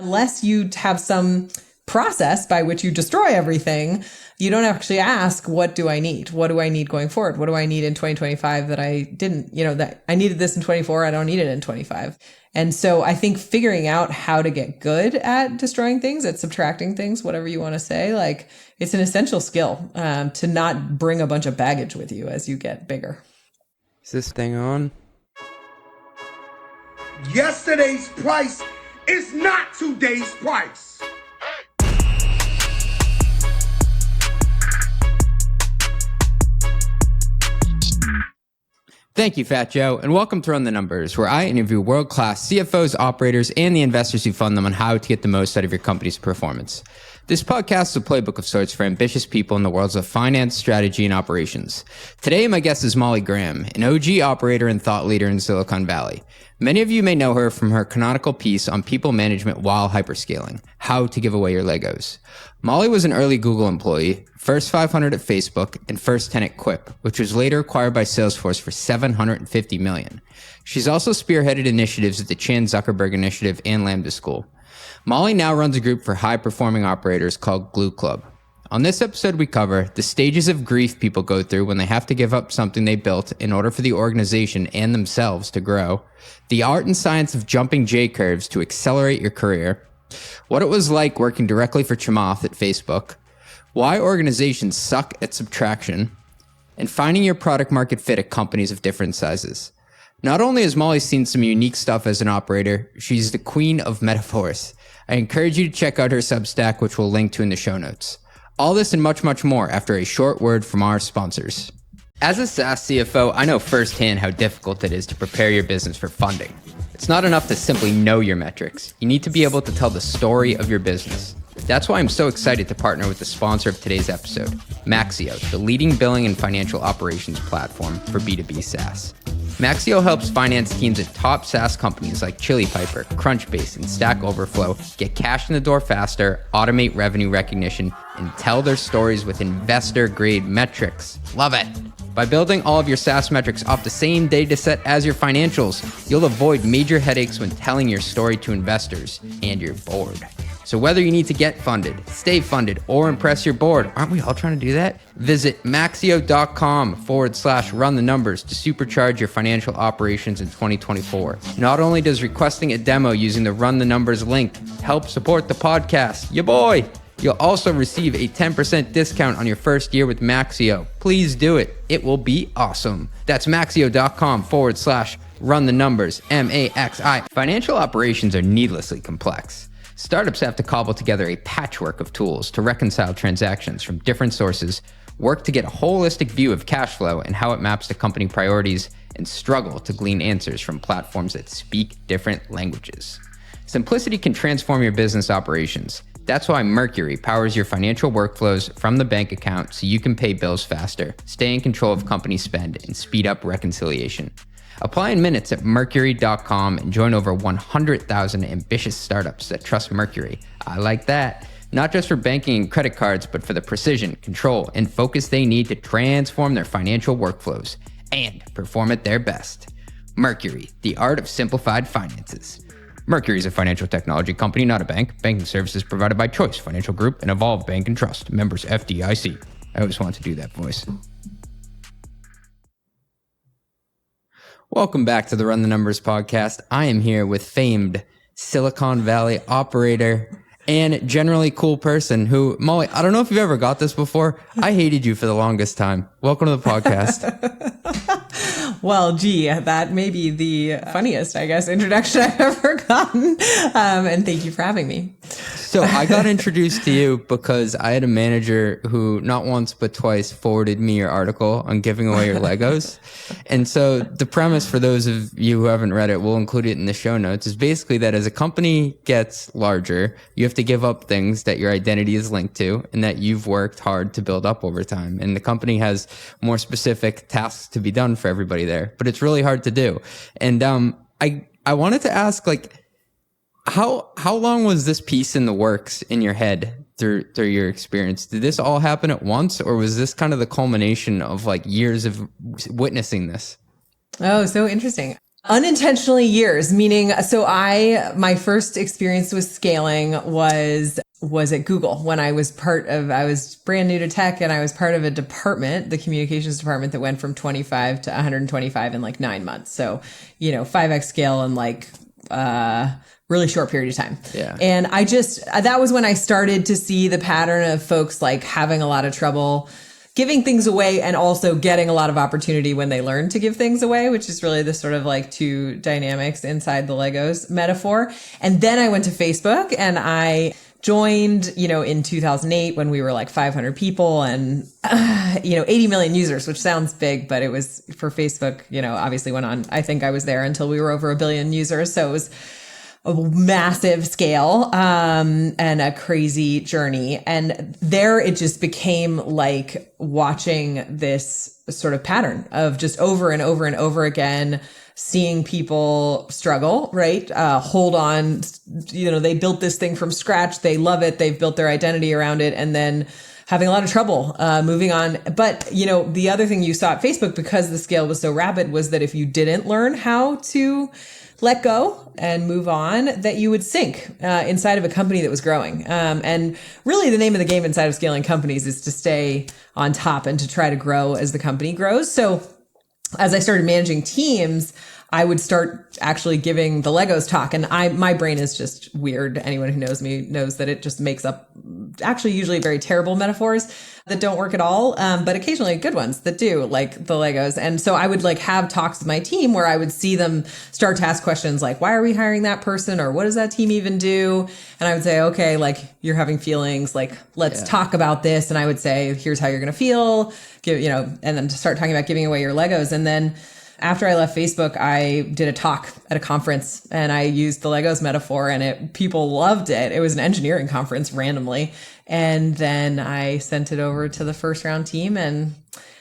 Unless you have some process by which you destroy everything, you don't actually ask, what do I need? What do I need going forward? What do I need in 2025 that I didn't, that I needed this in 24, I don't need it in 25. And so I think figuring out how to get good at destroying things, at subtracting things, whatever you want to say, like it's an essential skill to not bring a bunch of baggage with you as you get bigger. Is this thing on? Yesterday's price is not today's price. Thank you, Fat Joe, and welcome to Run the Numbers, where I interview world-class CFOs, operators, and the investors who fund them on how to get the most out of your company's performance. This podcast is a playbook of sorts for ambitious people in the worlds of finance, strategy, and operations. Today, my guest is Molly Graham, an OG operator and thought leader in Silicon Valley. Many of you may know her from her canonical piece on people management while hyperscaling, How to Give Away Your Legos. Molly was an early Google employee, first 500 at Facebook, and first 10 at Quip, which was later acquired by Salesforce for $750 million. She's also spearheaded initiatives at the Chan Zuckerberg Initiative and Lambda School. Molly now runs a group for high-performing operators called Glue Club. On this episode, we cover the stages of grief people go through when they have to give up something they built in order for the organization and themselves to grow, the art and science of jumping J-curves to accelerate your career, what it was like working directly for Chamath at Facebook, why organizations suck at subtraction, and finding your product market fit at companies of different sizes. Not only has Molly seen some unique stuff as an operator, she's the queen of metaphors. I encourage you to check out her Substack, which we'll link to in the show notes. All this and much, much more after a short word from our sponsors. As a SaaS CFO, I know firsthand how difficult it is to prepare your business for funding. It's not enough to simply know your metrics. You need to be able to tell the story of your business. That's why I'm so excited to partner with the sponsor of today's episode, Maxio, the leading billing and financial operations platform for B2B SaaS. Maxio helps finance teams at top SaaS companies like Chili Piper, Crunchbase, and Stack Overflow get cash in the door faster, automate revenue recognition, and tell their stories with investor-grade metrics. Love it! By building all of your SaaS metrics off the same data set as your financials, you'll avoid major headaches when telling your story to investors and your board. So whether you need to get funded, stay funded, or impress your board, aren't we all trying to do that? Visit maxio.com/run the numbers to supercharge your financial operations in 2024. Not only does requesting a demo using the Run the Numbers link help support the podcast, ya boy, you'll also receive a 10% discount on your first year with Maxio. Please do it. It will be awesome. That's maxio.com/run the numbers, MAXI. Financial operations are needlessly complex. Startups have to cobble together a patchwork of tools to reconcile transactions from different sources, work to get a holistic view of cash flow and how it maps to company priorities, and struggle to glean answers from platforms that speak different languages. Simplicity can transform your business operations. That's why Mercury powers your financial workflows from the bank account so you can pay bills faster, stay in control of company spend, and speed up reconciliation. Apply in minutes at mercury.com and join over 100,000 ambitious startups that trust Mercury. I like that. Not just for banking and credit cards, but for the precision, control, and focus they need to transform their financial workflows and perform at their best. Mercury, the art of simplified finances. Mercury is a financial technology company, not a bank. Banking services provided by Choice Financial Group and Evolve Bank and Trust. Members FDIC. I always wanted to do that voice. Welcome back to the Run the Numbers podcast. I am here with famed Silicon Valley operator and generally cool person who, Molly, I don't know if you've ever got this before. I hated you for the longest time. Welcome to the podcast. Well, gee, that may be the funniest, I guess, introduction I've ever gotten. And thank you for having me. So I got introduced to you because I had a manager who not once but twice forwarded me your article on giving away your Legos. And so the premise for those of you who haven't read it, we'll include it in the show notes, is basically that as a company gets larger, you have to give up things that your identity is linked to and that you've worked hard to build up over time. And the company has more specific tasks to be done for everybody there, but it's really hard to do. And I wanted to ask, like, how long was this piece in the works in your head through your experience? Did this all happen at once, or was this kind of the culmination of like years of witnessing this? Oh, so interesting. Unintentionally years, meaning, my first experience with scaling was at Google when I was brand new to tech, and I was part of a department, the communications department, that went from 25 to 125 in like 9 months. So, 5x scale in like, really short period of time. Yeah. And that was when I started to see the pattern of folks like having a lot of trouble giving things away and also getting a lot of opportunity when they learn to give things away, which is really the sort of like two dynamics inside the Legos metaphor. And then I went to Facebook and I joined, in 2008 when we were like 500 people and, 80 million users, which sounds big, but it was for Facebook, obviously went on. I think I was there until we were over 1 billion users. So it was a massive scale, and a crazy journey. And there it just became like watching this sort of pattern of just over and over and over again, seeing people struggle, right? Hold on, they built this thing from scratch. They love it. They've built their identity around it. And then having a lot of trouble, moving on. But, the other thing you saw at Facebook, because the scale was so rapid, was that if you didn't learn how to let go and move on, that you would sink inside of a company that was growing. And really the name of the game inside of scaling companies is to stay on top and to try to grow as the company grows. So as I started managing teams, I would start actually giving the Legos talk. And my brain is just weird. Anyone who knows me knows that it just makes up actually usually very terrible metaphors that don't work at all. But occasionally good ones that do, like the Legos. And so I would like have talks with my team where I would see them start to ask questions like, why are we hiring that person? Or what does that team even do? And I would say, okay, like you're having feelings, like let's talk about this. And I would say, here's how you're going to feel, and then to start talking about giving away your Legos. And then after I left Facebook, I did a talk at a conference and I used the Legos metaphor and people loved it. It was an engineering conference randomly. And then I sent it over to the first round team. And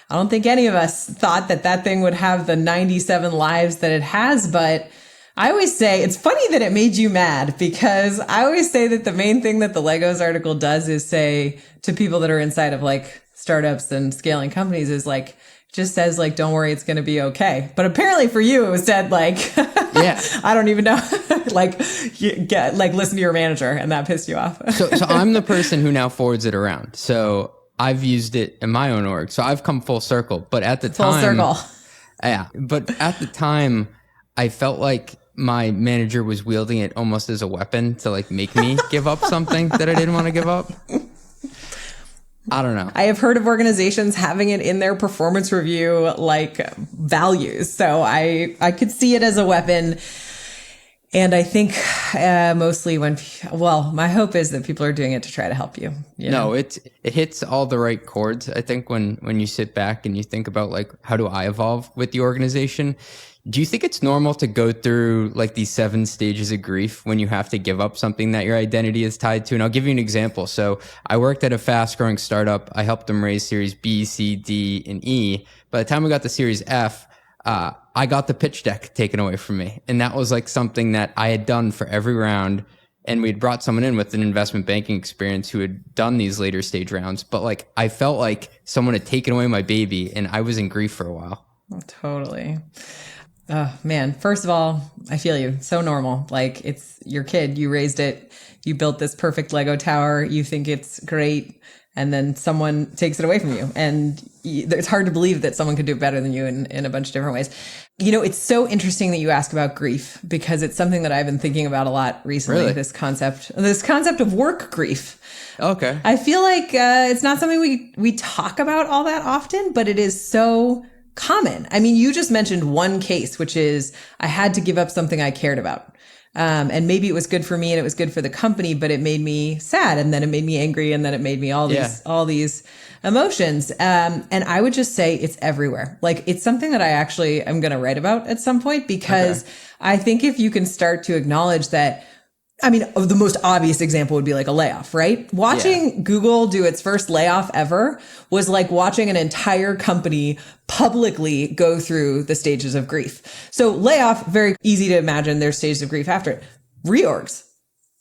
I don't think any of us thought that thing would have the 97 lives that it has. But I always say it's funny that it made you mad, because I always say that the main thing that the Legos article does is say to people that are inside of like startups and scaling companies is like, just says like, don't worry, it's going to be okay. But apparently for you, it was said like, yeah, I don't even know, listen to your manager, and that pissed you off. So I'm the person who now forwards it around. So I've used it in my own org. So I've come full circle, but at the time, yeah, but at the time I felt like my manager was wielding it almost as a weapon to like make me give up something that I didn't want to give up. I don't know. I have heard of organizations having it in their performance review, like values. So I could see it as a weapon. And I think mostly my hope is that people are doing it to try to help you. No, it hits all the right chords. I think when you sit back and you think about like, how do I evolve with the organization? Do you think it's normal to go through like these 7 stages of grief when you have to give up something that your identity is tied to? And I'll give you an example. So I worked at a fast growing startup. I helped them raise series B, C, D, and E. By the time we got to series F, I got the pitch deck taken away from me. And that was like something that I had done for every round. And we'd brought someone in with an investment banking experience who had done these later stage rounds. But like, I felt like someone had taken away my baby and I was in grief for a while. Totally. Oh man. First of all, I feel you. So normal. Like it's your kid. You raised it. You built this perfect Lego tower. You think it's great. And then someone takes it away from you. And it's hard to believe that someone could do it better than you in a bunch of different ways. It's so interesting that you ask about grief, because it's something that I've been thinking about a lot recently. Really? This concept of work grief. Okay. I feel like it's not something we talk about all that often, but it is so common. I mean, you just mentioned one case, which is I had to give up something I cared about. And maybe it was good for me and it was good for the company, but it made me sad, and then it made me angry, and then it made me all these emotions. And I would just say it's everywhere. Like it's something that I actually am going to write about at some point, because I think if you can start to acknowledge that, I mean, the most obvious example would be like a layoff, right? Watching Google do its first layoff ever was like watching an entire company publicly go through the stages of grief. So layoff, very easy to imagine there's stages of grief after it. Reorgs,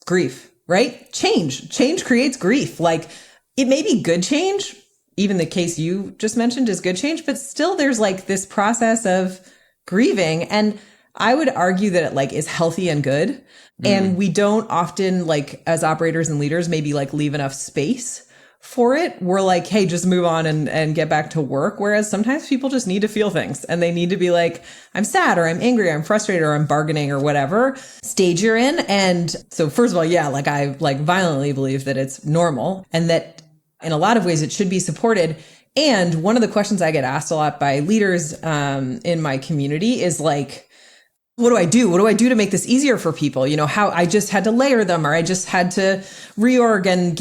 grief, right? Change creates grief. Like it may be good change. Even the case you just mentioned is good change, but still there's like this process of grieving. And I would argue that it like is healthy and good. And we don't often like as operators and leaders, maybe like leave enough space for it. We're like, hey, just move on and get back to work. Whereas sometimes people just need to feel things and they need to be like, I'm sad or I'm angry or I'm frustrated or I'm bargaining or whatever stage you're in. And so first of all, yeah, like I like violently believe that it's normal and that in a lot of ways it should be supported. And one of the questions I get asked a lot by leaders in my community is like, what do I do? What do I do to make this easier for people? You know, how I just had to layer them or I just had to reorg and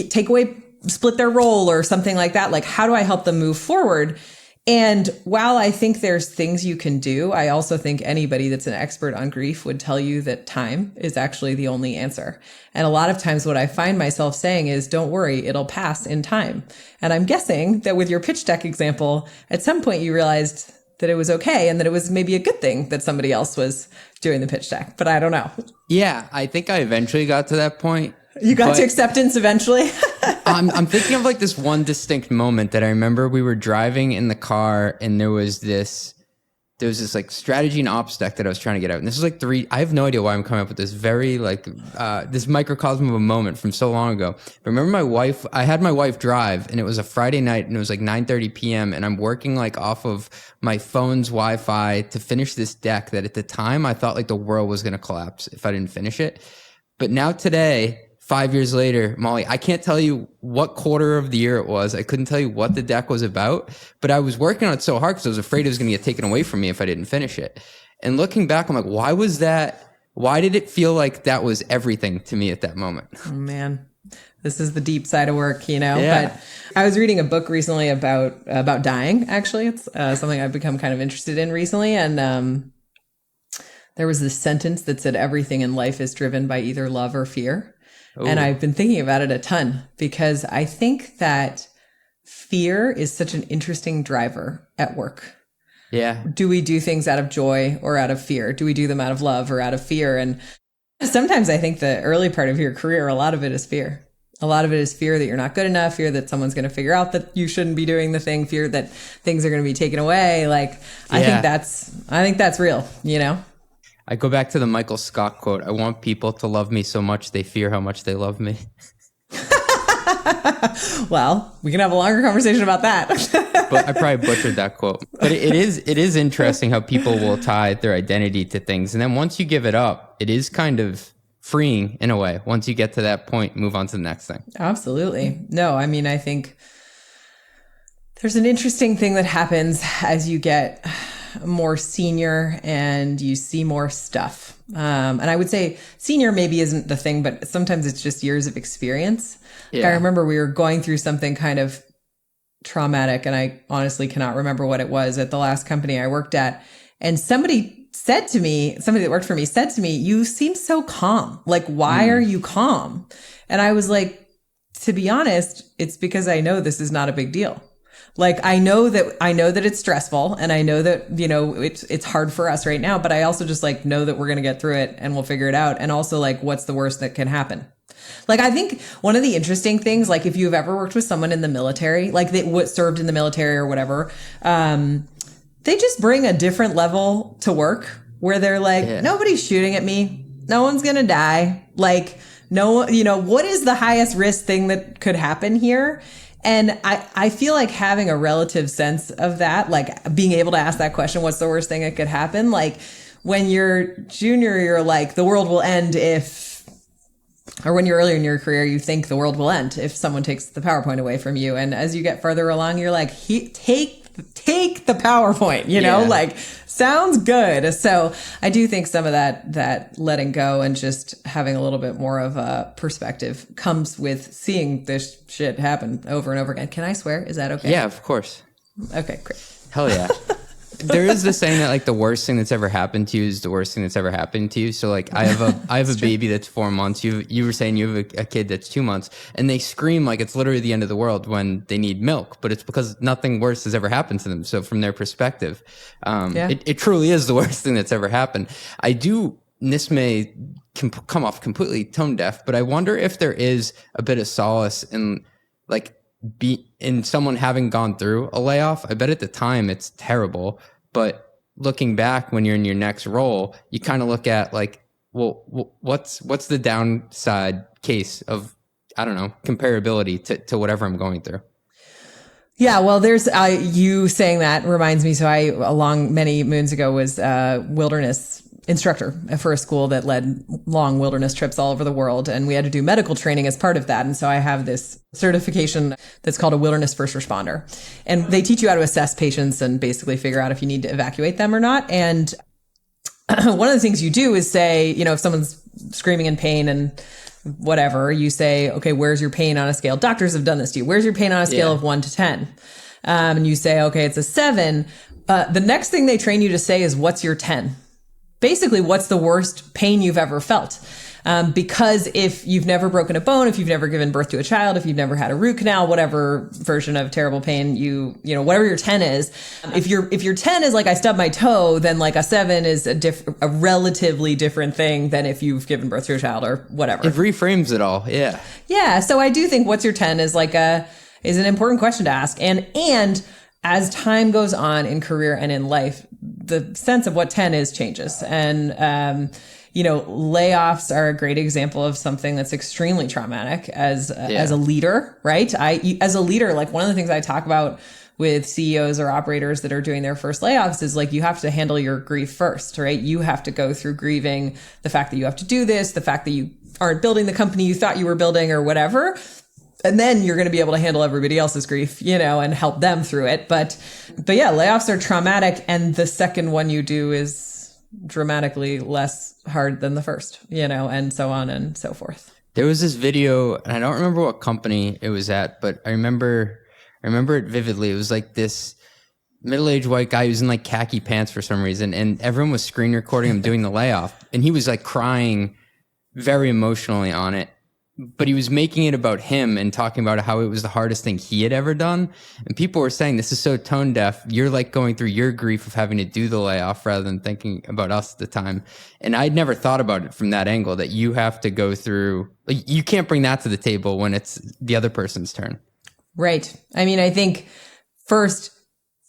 split their role or something like that. Like, how do I help them move forward? And while I think there's things you can do, I also think anybody that's an expert on grief would tell you that time is actually the only answer. And a lot of times what I find myself saying is, don't worry, it'll pass in time. And I'm guessing that with your pitch deck example, at some point you realized that it was okay and that it was maybe a good thing that somebody else was doing the pitch deck, but I don't know. Yeah, I think I eventually got to that point. You got to acceptance eventually? I'm thinking of like this one distinct moment that I remember. We were driving in the car and there was this like strategy and ops deck that I was trying to get out. And this is like I have no idea why I'm coming up with this very like, this microcosm of a moment from so long ago. But remember I had my wife drive and it was a Friday night and it was like 9:30 PM and I'm working like off of my phone's Wi-Fi to finish this deck that at the time I thought like the world was going to collapse if I didn't finish it. But now today, 5 years later, Molly, I can't tell you what quarter of the year it was. I couldn't tell you what the deck was about, but I was working on it so hard because I was afraid it was going to get taken away from me if I didn't finish it. And looking back, I'm like, why was that? Why did it feel like that was everything to me at that moment? Oh, man. This is the deep side of work, you know? Yeah. But I was reading a book recently about dying, actually. It's something I've become kind of interested in recently. And there was this sentence that said, everything in life is driven by either love or fear. Ooh. And I've been thinking about it a ton because I think that fear is such an interesting driver at work. Yeah. Do we do things out of joy or out of fear? Do we do them out of love or out of fear? And sometimes I think the early part of your career, a lot of it is fear. A lot of it is fear that you're not good enough, fear that someone's going to figure out that you shouldn't be doing the thing, fear that things are going to be taken away. Like, yeah. I think that's real, you know? I go back to the Michael Scott quote. I want people to love me so much they fear how much they love me. Well, we can have a longer conversation about that. But I probably butchered that quote. But it is interesting how people will tie their identity to things. And then once you give it up, it is kind of freeing in a way. Once you get to that point, move on to the next thing. Absolutely. No, I mean, I think there's an interesting thing that happens as you get more senior and you see more stuff. And I would say senior maybe isn't the thing, but sometimes it's just years of experience. Yeah. I remember we were going through something kind of traumatic and I honestly cannot remember what it was at the last company I worked at. And somebody that worked for me said to me, you seem so calm. Like, why are you calm? And I was like, to be honest, it's because I know this is not a big deal. Like, I know that it's stressful and I know that, you know, it's hard for us right now, but I also just like know that we're going to get through it and we'll figure it out. And also like, what's the worst that can happen? Like, I think one of the interesting things, like if you've ever worked with someone in the military, like they served in the military or whatever, they just bring a different level to work where they're like, nobody's shooting at me. No one's going to die. Like, no, you know, what is the highest risk thing that could happen here? And I feel like having a relative sense of that, like being able to ask that question, what's the worst thing that could happen? Like when you're junior, you're like, the world will end or when you're earlier in your career, you think the world will end if someone takes the PowerPoint away from you. And as you get further along, you're like, take the PowerPoint, you know, like sounds good. So I do think some of that letting go and just having a little bit more of a perspective comes with seeing this shit happen over and over again. Can I swear? Is that okay? Yeah, of course. Okay, great. Hell yeah. There is this saying that like the worst thing that's ever happened to you is the worst thing that's ever happened to you. So like I have a baby that's 4 months. You were saying you have a kid that's 2 months, and they scream like it's literally the end of the world when they need milk, but it's because nothing worse has ever happened to them. So from their perspective, it truly is the worst thing that's ever happened. This may come off completely tone deaf, but I wonder if there is a bit of solace in like in someone having gone through a layoff. I bet at the time it's terrible, but looking back when you're in your next role, you kind of look at like, well, what's the downside case of, I don't know, comparability to whatever I'm going through? Yeah, well, there's you saying that reminds me. So I, along many moons ago, was a wilderness instructor for a school that led long wilderness trips all over the world. And we had to do medical training as part of that. And so I have this certification that's called a wilderness first responder. And they teach you how to assess patients and basically figure out if you need to evacuate them or not. And one of the things you do is say, if someone's screaming in pain and whatever, you say, okay, where's your pain on a scale? Doctors have done this to you. Where's your pain on a scale of 1 to 10? And you say, okay, it's a 7. The next thing they train you to say is, what's your 10? Basically, what's the worst pain you've ever felt? Because if you've never broken a bone, if you've never given birth to a child, if you've never had a root canal, whatever version of terrible pain whatever your 10 is, if your 10 is like I stubbed my toe, then like a 7 is a relatively different thing than if you've given birth to a child or whatever. It reframes it all. Yeah. Yeah. So I do think what's your 10 is is an important question to ask. And as time goes on in career and in life, the sense of what 10 is changes. And, layoffs are a great example of something that's extremely traumatic as a leader, right? As a leader, like one of the things I talk about with CEOs or operators that are doing their first layoffs is like, you have to handle your grief first, right? You have to go through grieving the fact that you have to do this, the fact that you aren't building the company you thought you were building or whatever. And then you're going to be able to handle everybody else's grief, and help them through it. But yeah, layoffs are traumatic. And the second one you do is dramatically less hard than the first, and so on and so forth. There was this video, and I don't remember what company it was at, but I remember it vividly. It was like this middle-aged white guy who was in like khaki pants for some reason. And everyone was screen recording him doing the layoff. And he was like crying very emotionally on it. But he was making it about him and talking about how it was the hardest thing he had ever done. And people were saying, this is so tone deaf. You're like going through your grief of having to do the layoff rather than thinking about us at the time. And I'd never thought about it from that angle, that you have to go through, like, you can't bring that to the table when it's the other person's turn. Right. I mean, I think first,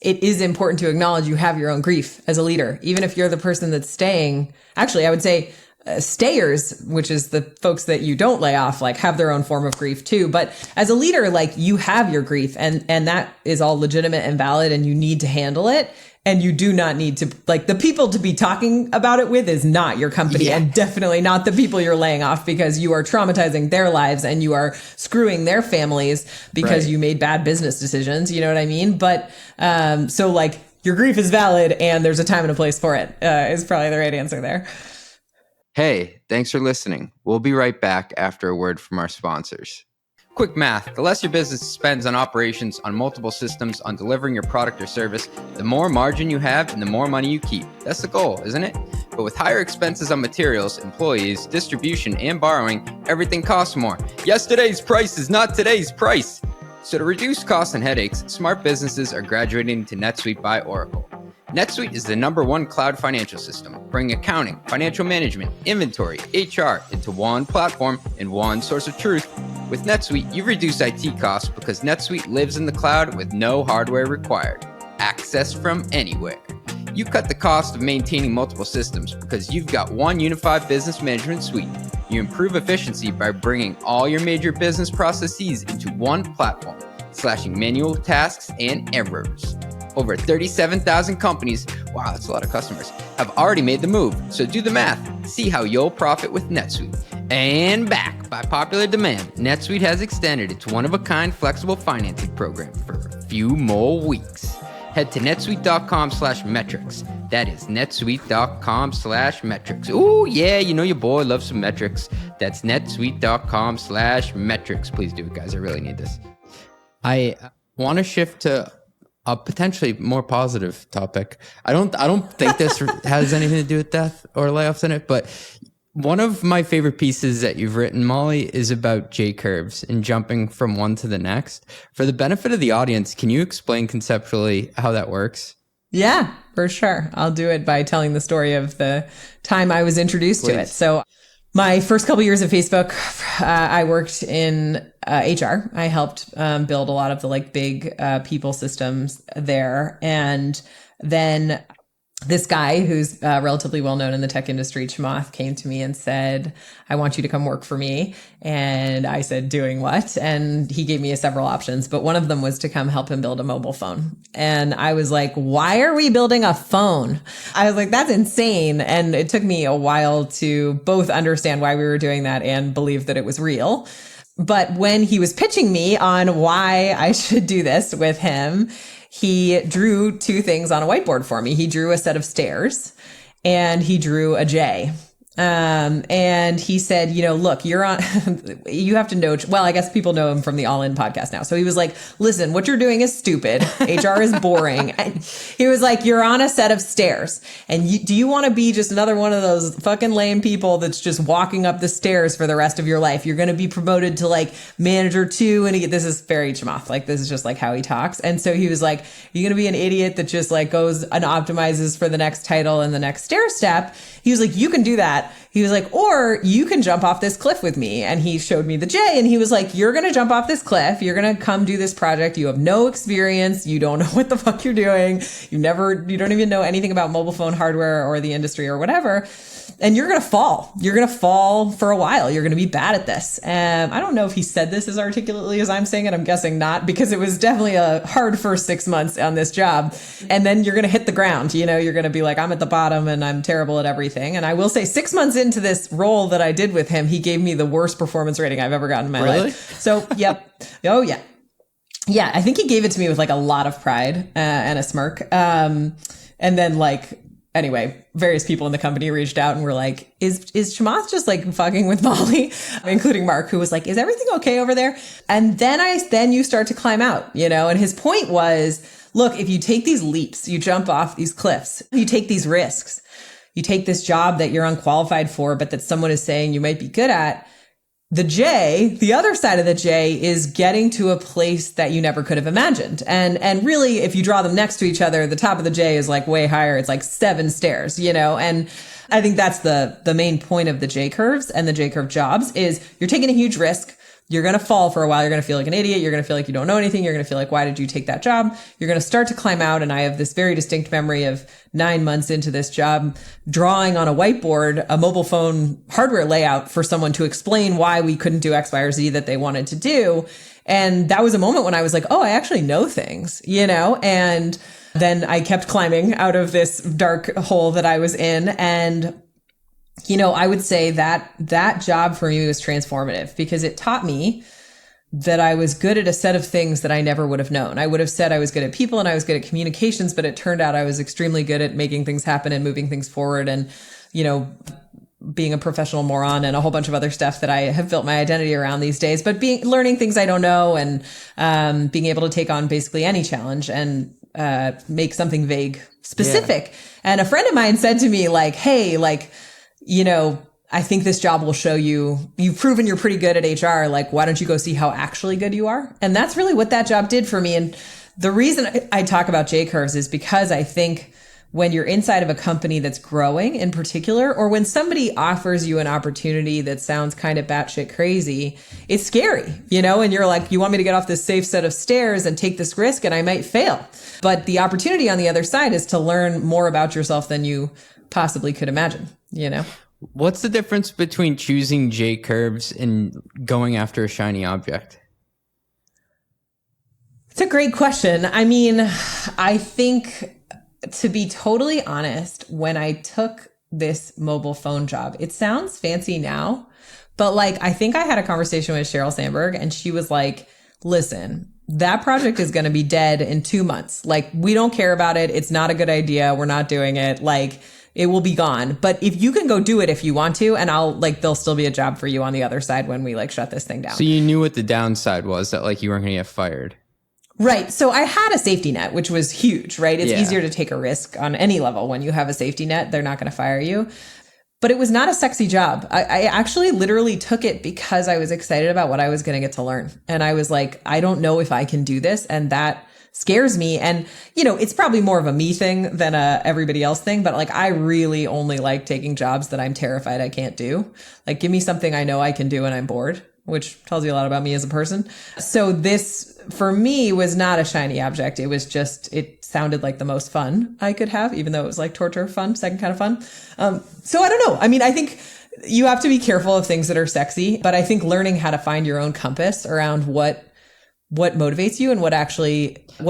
it is important to acknowledge you have your own grief as a leader, even if you're the person that's staying. Actually, I would say stayers, which is the folks that you don't lay off, like have their own form of grief too. But as a leader, like you have your grief and that is all legitimate and valid and you need to handle it. And you do not need to, like, the people to be talking about it with is not your company and definitely not the people you're laying off, because you are traumatizing their lives and you are screwing their families because you made bad business decisions. You know what I mean? But so like your grief is valid and there's a time and a place for it is probably the right answer there. Hey, thanks for listening. We'll be right back after a word from our sponsors. Quick math: the less your business spends on operations, on multiple systems, on delivering your product or service, the more margin you have and the more money you keep. That's the goal, isn't it? But with higher expenses on materials, employees, distribution, and borrowing, everything costs more. Yesterday's price is not today's price. So to reduce costs and headaches, smart businesses are graduating to Netsuite by Oracle. Netsuite is the #1 cloud financial system, bringing accounting, financial management, inventory, HR into one platform and one source of truth. With Netsuite, you reduce IT costs because NetSuite lives in the cloud with no hardware required. Access from anywhere. You cut the cost of maintaining multiple systems because you've got one unified business management suite. You improve efficiency by bringing all your major business processes into one platform, slashing manual tasks and errors. Over 37,000 companies, wow, that's a lot of customers, have already made the move. So do the math. See how you'll profit with NetSuite. And back by popular demand, NetSuite has extended its one-of-a-kind flexible financing program for a few more weeks. Head to netsuite.com/metrics. That is netsuite.com/metrics. Ooh, yeah, you know your boy loves some metrics. That's netsuite.com/metrics. Please do it, guys. I really need this. I want to shift to a potentially more positive topic. I don't think this has anything to do with death or layoffs in it, but one of my favorite pieces that you've written, Molly, is about J-curves and jumping from one to the next. For the benefit of the audience, can you explain conceptually how that works? Yeah, for sure. I'll do it by telling the story of the time I was introduced to it. So my first couple years at Facebook, I worked in HR. I helped build a lot of the like big people systems there. And then this guy who's relatively well known in the tech industry, Chamath, came to me and said, I want you to come work for me. And I said, doing what? And he gave me several options, but one of them was to come help him build a mobile phone. And I was like, why are we building a phone? I was like, that's insane. And it took me a while to both understand why we were doing that and believe that it was real. But when he was pitching me on why I should do this with him, he drew two things on a whiteboard for me. He drew a set of stairs and he drew a J. And he said, look, you're on, you have to know, well, I guess people know him from the All In podcast now. So he was like, listen, what you're doing is stupid. HR is boring. And he was like, you're on a set of stairs. And do you want to be just another one of those fucking lame people that's just walking up the stairs for the rest of your life? You're going to be promoted to like manager 2. And this is very Chamath. Like, this is just like how he talks. And so he was like, you're going to be an idiot that just like goes and optimizes for the next title and the next stair step. He was like, you can do that. He was like, or you can jump off this cliff with me. And he showed me the J and he was like, you're going to jump off this cliff. You're going to come do this project. You have no experience. You don't know what the fuck you're doing. You don't even know anything about mobile phone hardware or the industry or whatever. And you're going to fall. You're going to fall for a while. You're going to be bad at this. And I don't know if he said this as articulately as I'm saying it. I'm guessing not, because it was definitely a hard first 6 months on this job. And then you're going to hit the ground. You're going to be like, I'm at the bottom and I'm terrible at everything. And I will say 6 months into this role that I did with him, he gave me the worst performance rating I've ever gotten in my life. So, yep. Oh, yeah. Yeah. I think he gave it to me with like a lot of pride and a smirk. And then anyway, various people in the company reached out and were like, is Chamath just like fucking with Molly? Including Mark, who was like, is everything okay over there? And then you start to climb out, and his point was, look, if you take these leaps, you jump off these cliffs, you take these risks, you take this job that you're unqualified for, but that someone is saying you might be good at. The J, the other side of the J, is getting to a place that you never could have imagined. And really, if you draw them next to each other, the top of the J is like way higher. It's like 7 stairs, and I think that's the main point of the J curves and the J curve jobs is you're taking a huge risk. You're going to fall for a while. You're going to feel like an idiot. You're going to feel like you don't know anything. You're going to feel like, why did you take that job? You're going to start to climb out. And I have this very distinct memory of 9 months into this job, drawing on a whiteboard, a mobile phone hardware layout for someone to explain why we couldn't do X, Y, or Z that they wanted to do. And that was a moment when I was like, oh, I actually know things, and then I kept climbing out of this dark hole that I was in. And I would say that job for me was transformative because it taught me that I was good at a set of things that I never would have known. I would have said I was good at people and I was good at communications, but it turned out I was extremely good at making things happen and moving things forward and, being a professional moron and a whole bunch of other stuff that I have built my identity around these days, but learning things I don't know and being able to take on basically any challenge and make something vague specific. Yeah. And a friend of mine said to me like, hey, I think this job will show you've proven you're pretty good at HR. Like, why don't you go see how actually good you are? And that's really what that job did for me. And the reason I talk about J curves is because I think when you're inside of a company that's growing in particular, or when somebody offers you an opportunity that sounds kind of batshit crazy, it's scary, and you're like, you want me to get off this safe set of stairs and take this risk and I might fail. But the opportunity on the other side is to learn more about yourself than you possibly could imagine, What's the difference between choosing J curves and going after a shiny object? It's a great question. I mean, I think, to be totally honest, when I took this mobile phone job, it sounds fancy now, but I think I had a conversation with Sheryl Sandberg and she was like, listen, that project is going to be dead in 2 months. We don't care about it. It's not a good idea. We're not doing it. It will be gone. But if you can go do it if you want to, and there'll still be a job for you on the other side when we shut this thing down. So you knew what the downside was, that you weren't going to get fired. Right. So I had a safety net, which was huge, right? It's easier to take a risk on any level. When you have a safety net, they're not going to fire you. But it was not a sexy job. I actually literally took it because I was excited about what I was going to get to learn. And I was like, I don't know if I can do this. And that scares me. And, it's probably more of a me thing than a everybody else thing. But I really only like taking jobs that I'm terrified I can't do. Give me something I know I can do and I'm bored, which tells you a lot about me as a person. So this, for me, was not a shiny object. It was just, it sounded like the most fun I could have, even though it was like torture fun, second kind of fun. So I don't know. I mean, I think you have to be careful of things that are sexy, but I think learning how to find your own compass around what motivates you and what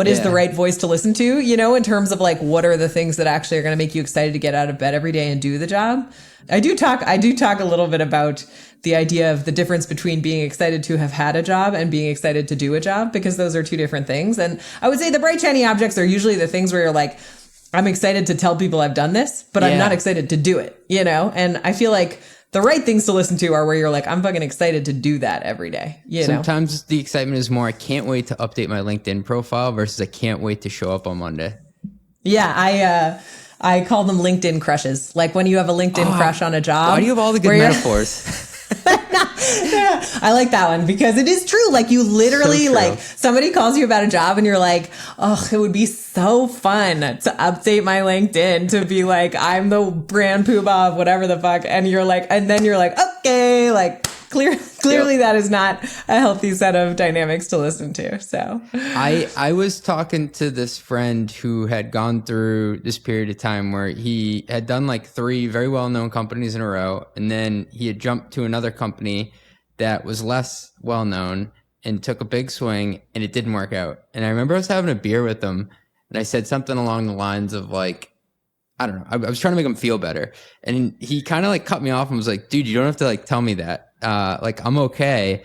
is the right voice to listen to, in terms of like, what are the things that actually are going to make you excited to get out of bed every day and do the job. I do talk a little bit about the idea of the difference between being excited to have had a job and being excited to do a job, because those are two different things. And I would say the bright, shiny objects are usually the things where you're like, I'm excited to tell people I've done this, but I'm not excited to do it, And I feel like the right things to listen to are where you're like, I'm fucking excited to do that every day. Sometimes the excitement is more, I can't wait to update my LinkedIn profile versus I can't wait to show up on Monday. Yeah, I call them LinkedIn crushes. Like when you have a LinkedIn crush on a job. Why do you have all the good metaphors? Yeah, I like that one because it is true. Like you literally like somebody calls you about a job and you're like, oh, it would be so fun to update my LinkedIn to be like, I'm the brand poobah of whatever the fuck. And then you're like, okay, like clearly that is not a healthy set of dynamics to listen to. So I was talking to this friend who had gone through this period of time where he had done like 3 very well-known companies in a row. And then he had jumped to another company that was less well-known and took a big swing, and it didn't work out. And I remember I was having a beer with him and I said something along the lines of like, I don't know. I was trying to make him feel better. And he kind of like cut me off and was like, dude, you don't have to like tell me that. Like I'm okay.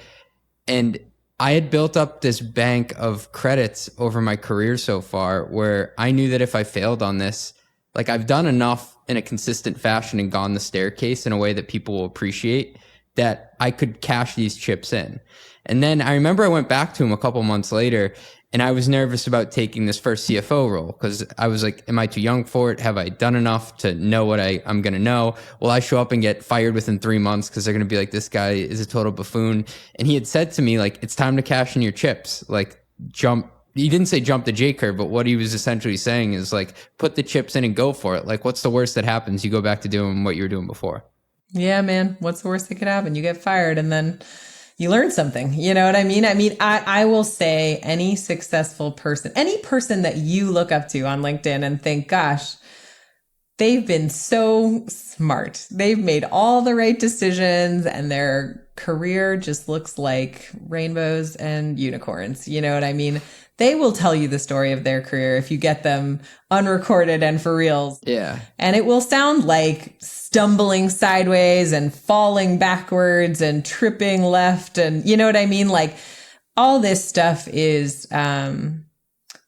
And I had built up this bank of credits over my career so far where I knew that if I failed on this, like I've done enough in a consistent fashion and gone the staircase in a way that people will appreciate that I could cash these chips in. And then I remember I went back to him a couple months later and I was nervous about taking this first CFO role because I was like, am I too young for it? Have I done enough to know what I'm going to know? Will I show up and get fired within 3 months because they're going to be like, this guy is a total buffoon? And he had said to me, like, it's time to cash in your chips. Like, jump. He didn't say jump the J curve, but what he was essentially saying is like, put the chips in and go for it. Like, what's the worst that happens? You go back to doing what you were doing before. Yeah, man. What's the worst that could happen? You get fired and then you learn something. You know what I mean? I will say any successful person, any person that you look up to on LinkedIn and think, gosh, they've been so smart. They've made all the right decisions and their career just looks like rainbows and unicorns. You know what I mean? They will tell you the story of their career if you get them unrecorded and for reals. Yeah. And it will sound like stumbling sideways and falling backwards and tripping left. And you know what I mean? Like all this stuff is,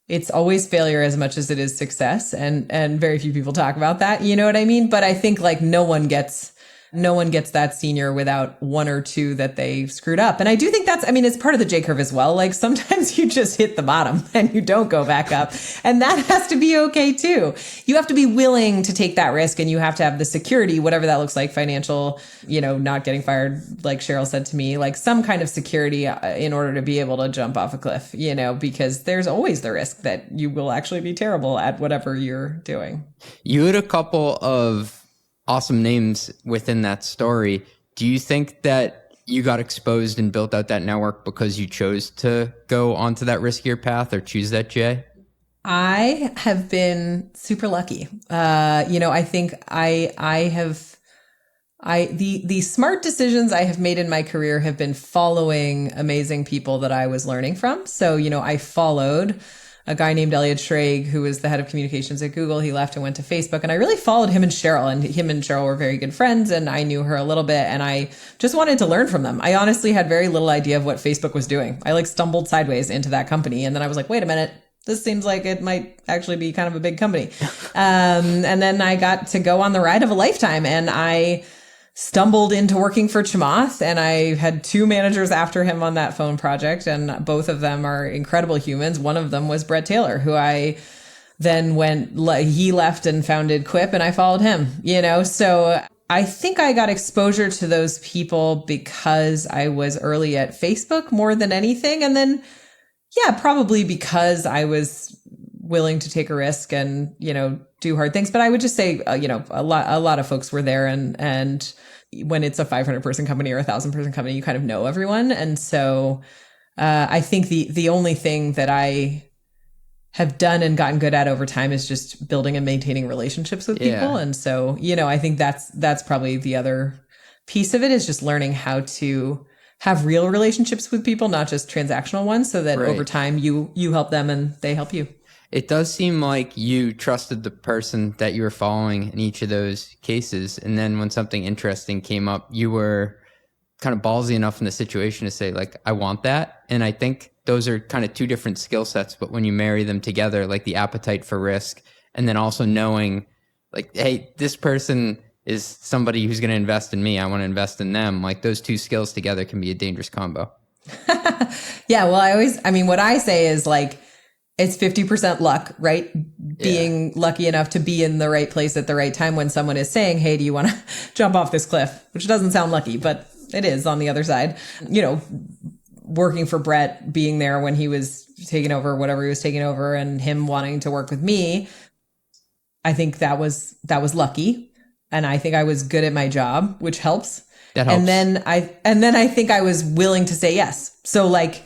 it's always failure as much as it is success. And very few people talk about that. You know what I mean? But I think like no one gets that senior without 1 or 2 that they screwed up. And I do think it's part of the J curve as well. Like sometimes you just hit the bottom and you don't go back up. And that has to be okay too. You have to be willing to take that risk and you have to have the security, whatever that looks like, financial, not getting fired, like Cheryl said to me, like some kind of security in order to be able to jump off a cliff, because there's always the risk that you will actually be terrible at whatever you're doing. You had a couple of awesome names within that story. Do you think that you got exposed and built out that network because you chose to go onto that riskier path or choose that J? I have been super lucky. I think the smart decisions I have made in my career have been following amazing people that I was learning from. So, I followed a guy named Elliot Schrage, who was the head of communications at Google. He left and went to Facebook. And I really followed him and Cheryl were very good friends. And I knew her a little bit. And I just wanted to learn from them. I honestly had very little idea of what Facebook was doing. I stumbled sideways into that company. And then I was like, wait a minute, this seems like it might actually be kind of a big company. And then I got to go on the ride of a lifetime. And I stumbled into working for Chamath, and I had 2 managers after him on that phone project, and both of them are incredible humans. One of them was Brett Taylor, who I then he left and founded Quip, and I followed him, So I think I got exposure to those people because I was early at Facebook more than anything. And then, yeah, probably because I was willing to take a risk and, do hard things. But I would just say, a lot of folks were there, and when it's a 500 person company or 1,000 person company, you kind of know everyone. And so, I think the only thing that I have done and gotten good at over time is just building and maintaining relationships with people. And so, I think that's probably the other piece of it, is just learning how to have real relationships with people, not just transactional ones, so that over time you help them and they help you. It does seem like you trusted the person that you were following in each of those cases. And then when something interesting came up, you were kind of ballsy enough in the situation to say, like, I want that. And I think those are kind of two different skill sets, but when you marry them together, like the appetite for risk, and then also knowing, like, hey, this person is somebody who's going to invest in me, I want to invest in them. Like, those two skills together can be a dangerous combo. Yeah. Well, what I say is, like, it's 50% luck, right? Being lucky enough to be in the right place at the right time when someone is saying, hey, do you want to jump off this cliff? Which doesn't sound lucky, but it is on the other side. Working for Brett, being there when he was taking over whatever he was taking over, and him wanting to work with me, I think that was lucky. And I think I was good at my job, which helps. That helps. And then I think I was willing to say yes. So, like,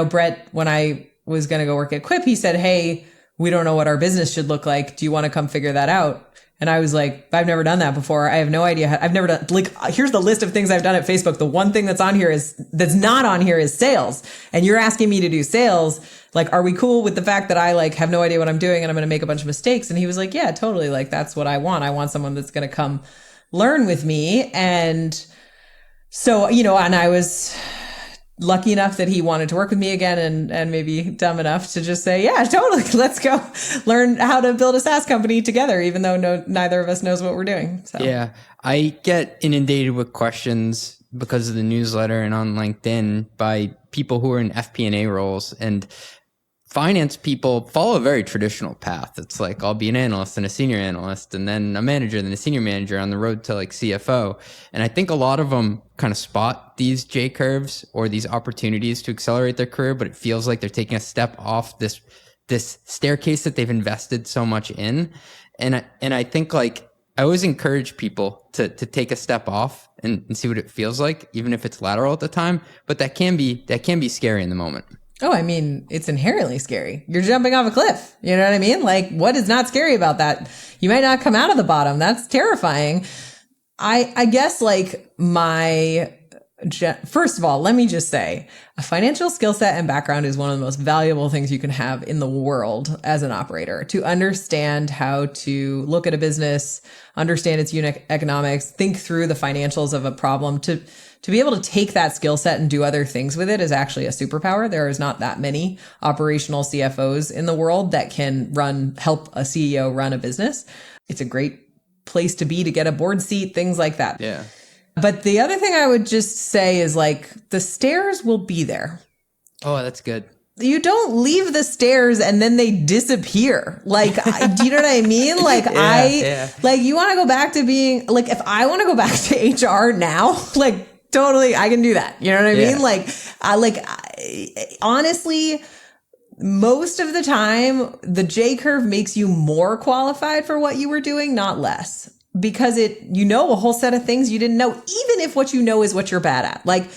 Brett, when I was going to go work at Quip, he said, hey, we don't know what our business should look like. Do you want to come figure that out? And I was like, I've never done that before. I have no idea. I've never done, like, here's the list of things I've done at Facebook. The one thing that's not on here is sales. And you're asking me to do sales. Like, are we cool with the fact that I, like, have no idea what I'm doing and I'm going to make a bunch of mistakes? And he was like, yeah, totally. Like, that's what I want. I want someone that's going to come learn with me. And so, and I was lucky enough that he wanted to work with me again, and maybe dumb enough to just say, yeah, totally. Let's go learn how to build a SaaS company together, even though neither of us knows what we're doing. So. Yeah. I get inundated with questions because of the newsletter and on LinkedIn by people who are in FP&A roles, and finance people follow a very traditional path. It's like, I'll be an analyst and a senior analyst, and then a manager, then a senior manager on the road to, like, CFO. And I think a lot of them kind of spot these J curves or these opportunities to accelerate their career, but it feels like they're taking a step off this staircase that they've invested so much in. And I think, like, I always encourage people to take a step off and see what it feels like, even if it's lateral at the time. But that can be scary in the moment. Oh, it's inherently scary. You're jumping off a cliff. You know what I mean? Like, what is not scary about that? You might not come out of the bottom. That's terrifying. I guess, like, first of all, let me just say, a financial skill set and background is one of the most valuable things you can have in the world as an operator. To understand how to look at a business, understand its unit economics, think through the financials of a problem, to be able to take that skill set and do other things with it is actually a superpower. There is not that many operational CFOs in the world that can help a CEO run a business. It's a great place to be, to get a board seat, things like that. Yeah. But the other thing I would just say is, like, the stairs will be there. Oh, that's good. You don't leave the stairs and then they disappear. Like, do you know what I mean? Like, like, you want to go back to being, like, if I want to go back to HR now, like, totally, I can do that. You know what I mean? Like, honestly, most of the time, the J curve makes you more qualified for what you were doing, not less. Because a whole set of things you didn't know, even if what you know is what you're bad at. Like,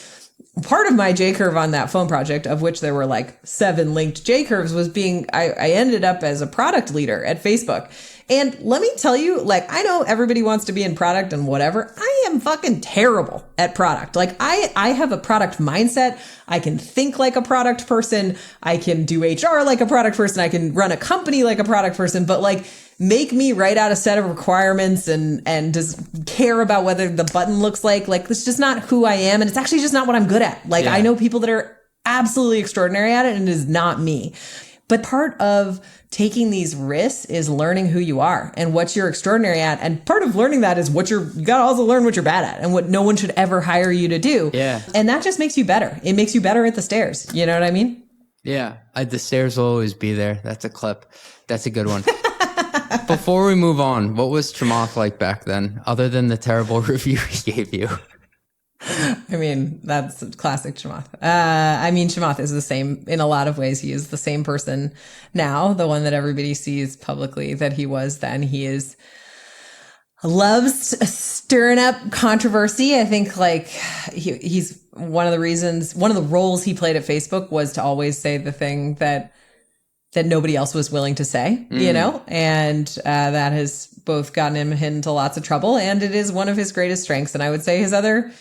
part of my J curve on that phone project, of which there were like 7 linked J curves, was I ended up as a product leader at Facebook. And let me tell you, like, I know everybody wants to be in product and whatever. I am fucking terrible at product. Like, I have a product mindset. I can think like a product person. I can do HR like a product person. I can run a company like a product person. But, like, make me write out a set of requirements and just care about whether the button looks like it's just not who I am. And it's actually just not what I'm good at. Like, I know people that are absolutely extraordinary at it, and it is not me. But part of taking these risks is learning who you are and what you're extraordinary at. And part of learning that is you got to also learn what you're bad at and what no one should ever hire you to do. Yeah. And that just makes you better. It makes you better at the stairs. You know what I mean? Yeah. The stairs will always be there. That's a clip. That's a good one. Before we move on, what was Chamath like back then, other than the terrible review he gave you? I mean, that's classic Chamath. Chamath is the same in a lot of ways. He is the same person now, the one that everybody sees publicly that he was then. He loves stirring up controversy. I think, like, he's one of the roles he played at Facebook was to always say the thing that that nobody else was willing to say, you know, and that has both gotten him into lots of trouble. And it is one of his greatest strengths. And I would say his other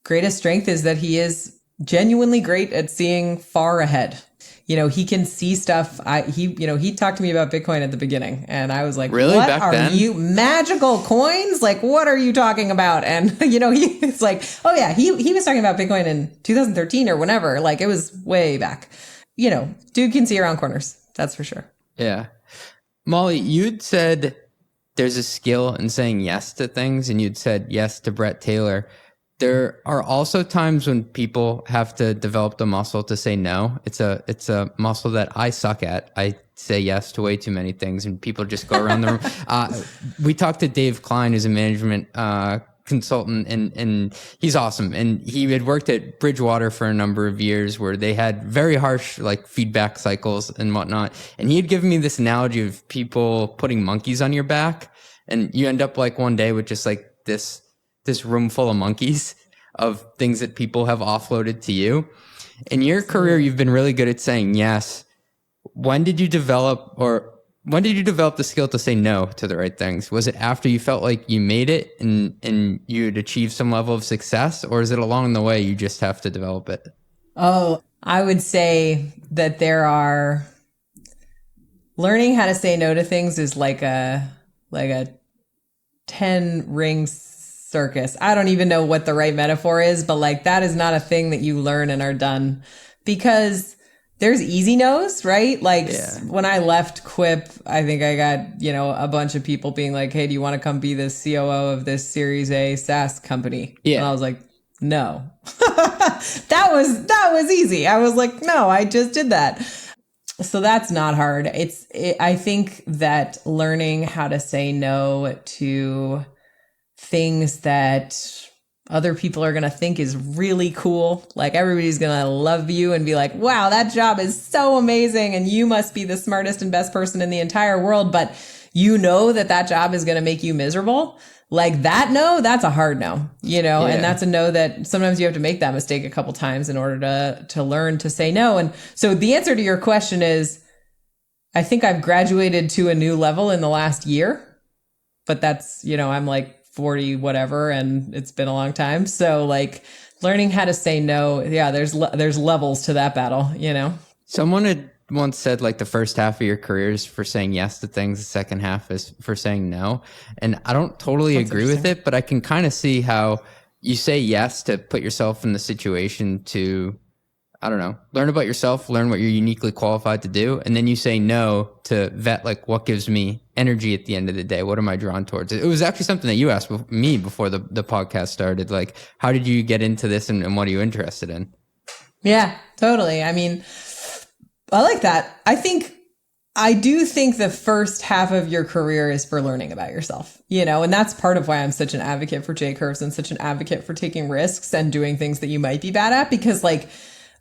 greatest strength is that he is genuinely great at seeing far ahead. You know, he can see stuff. He talked to me about Bitcoin at the beginning, and I was like, really? What Back are then? you magical coins? Like, what are you talking about? And, you know, it's like, oh yeah, he was talking about Bitcoin in 2013 or whenever. Like, it was way back. You know, dude can see around corners. That's for sure. Yeah. Molly, you'd said there's a skill in saying yes to things, and you'd said yes to Brett Taylor. There are also times when people have to develop the muscle to say no. It's a muscle that I suck at. I say yes to way too many things, and people just go around the room. We talked to Dave Klein, who's a management consultant, and he's awesome. And he had worked at Bridgewater for a number of years, where they had very harsh like feedback cycles and whatnot. And he had given me this analogy of people putting monkeys on your back, and you end up like one day with just like this room full of monkeys of things that people have offloaded to you. In your career, you've been really good at saying yes. When did you develop the skill to say no to the right things? Was it after you felt like you made it and you'd achieved some level of success, or is it along the way you just have to develop it? Oh, I would say that learning how to say no to things is like a 10 ring circus. I don't even know what the right metaphor is, but like that is not a thing that you learn and are done, because there's easy no's, right? Like when I left Quip, I think I got, you know, a bunch of people being like, hey, do you want to come be the COO of this Series A SaaS company? Yeah. And I was like, no. that was easy. I was like, no, I just did that. So that's not hard. I think that learning how to say no to things that other people are going to think is really cool. Like everybody's going to love you and be like, wow, that job is so amazing. And you must be the smartest and best person in the entire world. But you know that job is going to make you miserable. Like that no, that's a hard no, you know, and that's a no that sometimes you have to make that mistake a couple times in order to learn to say no. And so the answer to your question is, I think I've graduated to a new level in the last year, but that's, you know, I'm like 40 whatever, and it's been a long time. So like learning how to say no, yeah, there's levels to that battle, you know. Someone had once said like the first half of your career is for saying yes to things, the second half is for saying no. And I don't totally agree with it, but I can kind of see how you say yes to put yourself in the situation to, I don't know, learn about yourself, learn what you're uniquely qualified to do. And then you say no to vet, like what gives me energy at the end of the day? What am I drawn towards? It was actually something that you asked me before the podcast started. Like, how did you get into this and what are you interested in? Yeah, totally. I mean, I like that. I do think the first half of your career is for learning about yourself, you know, and that's part of why I'm such an advocate for J-curves and such an advocate for taking risks and doing things that you might be bad at, because like,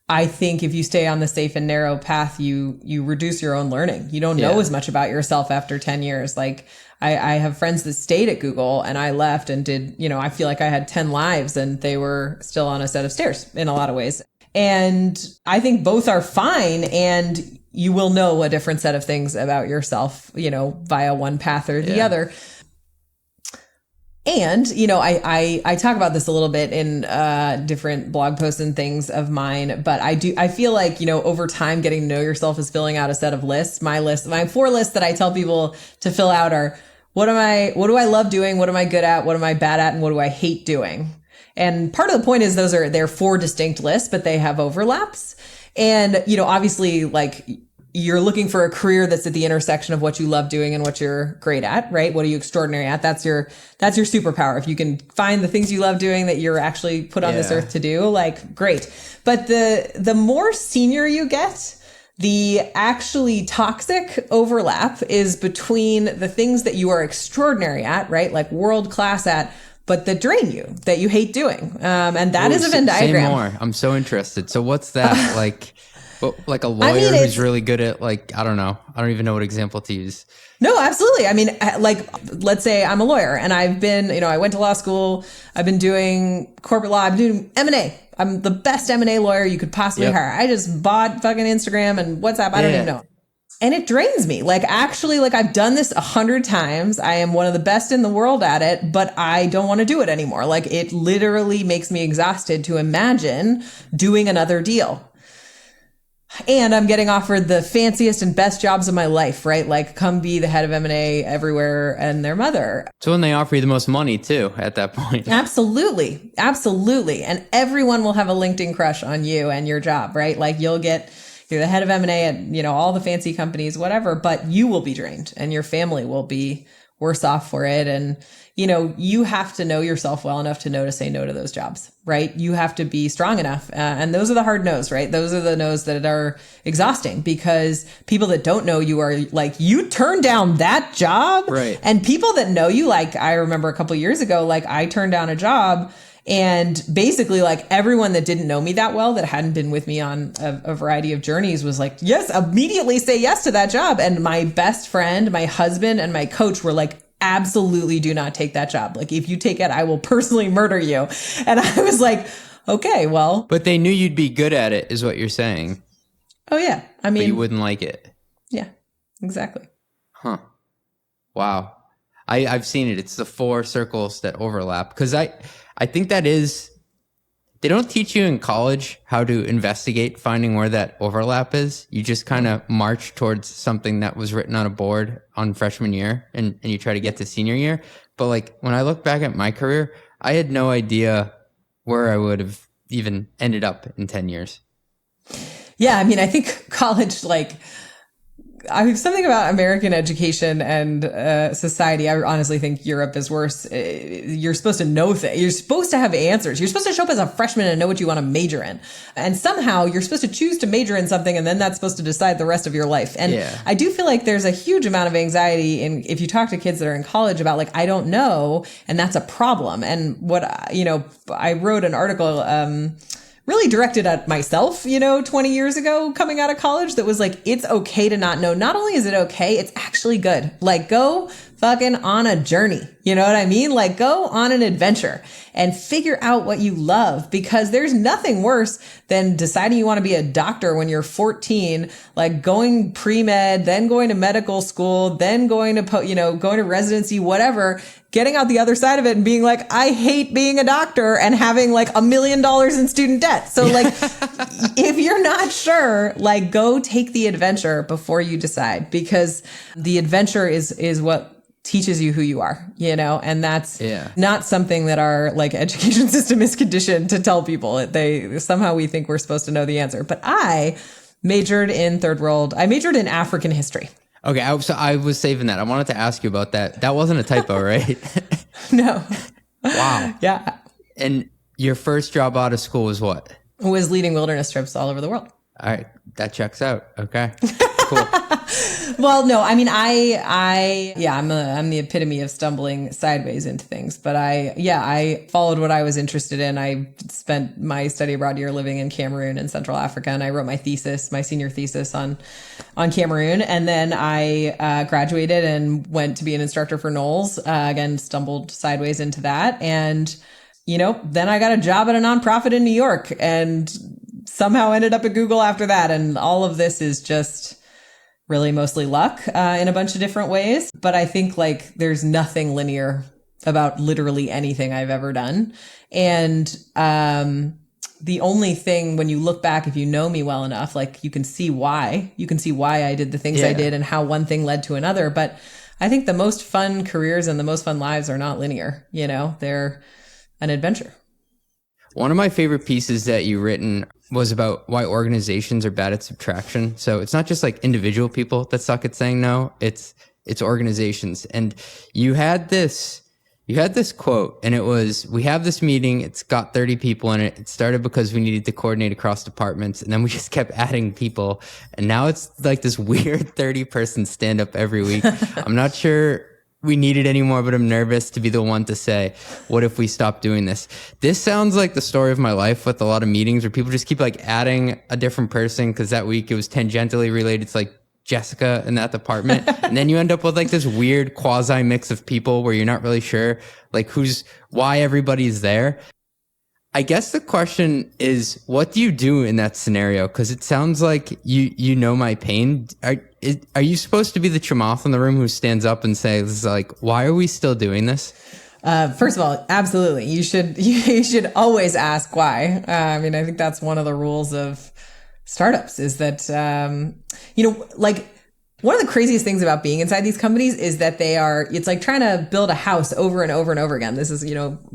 I think if you stay on the safe and narrow path, you reduce your own learning. You don't know as much about yourself after 10 years. Like I have friends that stayed at Google and I left and did, you know, I feel like I had 10 lives and they were still on a set of stairs in a lot of ways. And I think both are fine. And you will know a different set of things about yourself, you know, via one path or the other. And, you know, I talk about this a little bit in different blog posts and things of mine, but I feel like, you know, over time, getting to know yourself is filling out a set of lists. My 4 lists that I tell people to fill out are, what do I love doing? What am I good at? What am I bad at? And what do I hate doing? And part of the point is they're 4 distinct lists, but they have overlaps. And, you know, obviously like you're looking for a career that's at the intersection of what you love doing and what you're great at, right? What are you extraordinary at? That's your superpower. If you can find the things you love doing that you're actually put on this earth to do, like great. But the more senior you get, the actually toxic overlap is between the things that you are extraordinary at, right? Like world class at, but that drain you, that you hate doing. And that is a Venn diagram. Say more. I'm so interested. So what's that like? Like a lawyer who's really good at like, I don't know. I don't even know what example to use. No, absolutely. I mean, like, let's say I'm a lawyer and I've been, you know, I went to law school. I've been doing corporate law. I'm doing M&A. I'm the best M&A lawyer you could possibly hire. I just bought fucking Instagram and WhatsApp. I don't even know. And it drains me. Like, actually, like, I've done this 100 times. I am one of the best in the world at it, but I don't want to do it anymore. Like, it literally makes me exhausted to imagine doing another deal. And I'm getting offered the fanciest and best jobs of my life, right? Like, come be the head of M&A everywhere and their mother. So when they offer you the most money too, at that point. Absolutely. Absolutely. And everyone will have a LinkedIn crush on you and your job, right? Like, you're the head of M&A at, you know, all the fancy companies, whatever, but you will be drained and your family will be worse off for it. And, you know, you have to know yourself well enough to know to say no to those jobs, right? You have to be strong enough. And those are the hard no's, right? Those are the no's that are exhausting, because people that don't know you are like, you turned down that job. Right. And people that know you, like, I remember a couple of years ago, like, I turned down a job. And basically, like, everyone that didn't know me that well, that hadn't been with me on a variety of journeys, was like, yes, immediately say yes to that job. And my best friend, my husband, and my coach were like, absolutely do not take that job. Like, if you take it, I will personally murder you. And I was like, okay, well. But they knew you'd be good at it, is what you're saying. Oh, yeah. I mean, but you wouldn't like it. Yeah, exactly. Huh. Wow. I've seen it. It's the 4 circles that overlap. Because I think that is, they don't teach you in college how to investigate finding where that overlap is. You just kind of march towards something that was written on a board on freshman year, and you try to get to senior year. But like, when I look back at my career, I had no idea where I would have even ended up in 10 years. Yeah. I mean, I think college, like, I mean, something about American education and society, I honestly think Europe is worse. You're supposed to know things. You're supposed to have answers. You're supposed to show up as a freshman and know what you want to major in. And somehow you're supposed to choose to major in something, and then that's supposed to decide the rest of your life. And I do feel like there's a huge amount of anxiety if you talk to kids that are in college about, like, I don't know, and that's a problem. And what, you know, I wrote an article, really directed at myself, 20 years ago, coming out of college, that was like, it's okay to not know. Not only is it okay, it's actually good. Like, go fucking on a journey. You know what I mean? Like, go on an adventure and figure out what you love, because there's nothing worse than deciding you want to be a doctor when you're 14, like going pre-med, then going to medical school, then going to, going to residency, whatever, getting out the other side of it and being like, I hate being a doctor, and having like $1 million in student debt. So like, if you're not sure, like, go take the adventure before you decide, because the adventure is what teaches you who you are, and that's not something that our like education system is conditioned to tell people. We think we're supposed to know the answer. But I majored in I majored in African history. Okay, so I was saving that. I wanted to ask you about that. That wasn't a typo, right? No. Wow. Yeah. And your first job out of school was what? It was leading wilderness trips all over the world. All right, that checks out. Okay, cool. Well, no, I mean, I'm the epitome of stumbling sideways into things, but I followed what I was interested in. I spent my study abroad year living in Cameroon and Central Africa, and I wrote my senior thesis on Cameroon. And then I graduated and went to be an instructor for Knowles. Again, stumbled sideways into that. And, then I got a job at a nonprofit in New York and somehow ended up at Google after that. And all of this is just really mostly luck in a bunch of different ways. But I think like there's nothing linear about literally anything I've ever done. And the only thing, when you look back, if you know me well enough, like you can see why I did the things I did and how one thing led to another. But I think the most fun careers and the most fun lives are not linear. They're an adventure. One of my favorite pieces that you've written was about why organizations are bad at subtraction. So it's not just like individual people that suck at saying no, it's organizations. And you had this quote, and it was, we have this meeting, it's got 30 people in it. It started because we needed to coordinate across departments, and then we just kept adding people. And now it's like this weird 30-person stand-up every week. I'm not sure we need it anymore, but I'm nervous to be the one to say, what if we stop doing this? This sounds like the story of my life with a lot of meetings where people just keep like adding a different person because that week it was tangentially related to like Jessica in that department. And then you end up with like this weird quasi mix of people where you're not really sure like why everybody's there. I guess the question is, what do you do in that scenario? Because it sounds like you know my pain. Are you supposed to be the Chamath in the room who stands up and says, like, why are we still doing this? First of all, absolutely. You should always ask why. I mean, I think that's one of the rules of startups is that, like one of the craziest things about being inside these companies is that it's like trying to build a house over and over and over again. This is,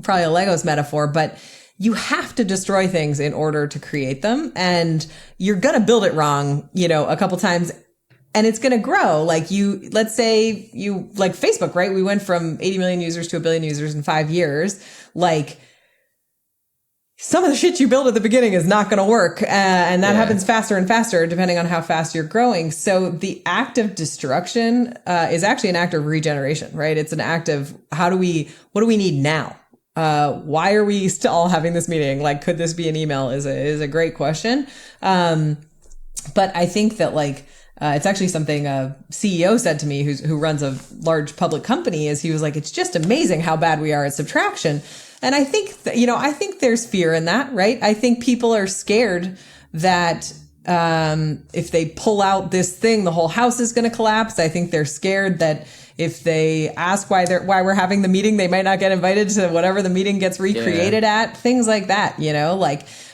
probably a Legos metaphor, but you have to destroy things in order to create them. And you're going to build it wrong, a couple times. And it's going to grow. Let's say like Facebook, right? We went from 80 million users to 1 billion users in 5 years. Like some of the shit you build at the beginning is not going to work. And that happens faster and faster, depending on how fast you're growing. So the act of destruction is actually an act of regeneration, right? It's an act of what do we need now? Why are we still having this meeting? Like, could this be an email is a great question. But I think that it's actually something a CEO said to me who runs a large public company is he was like, it's just amazing how bad we are at subtraction. And I think I think there's fear in that, right? I think people are scared that if they pull out this thing, the whole house is going to collapse. I think they're scared that if they ask why we're having the meeting, they might not get invited to whatever the meeting gets recreated at, things like that,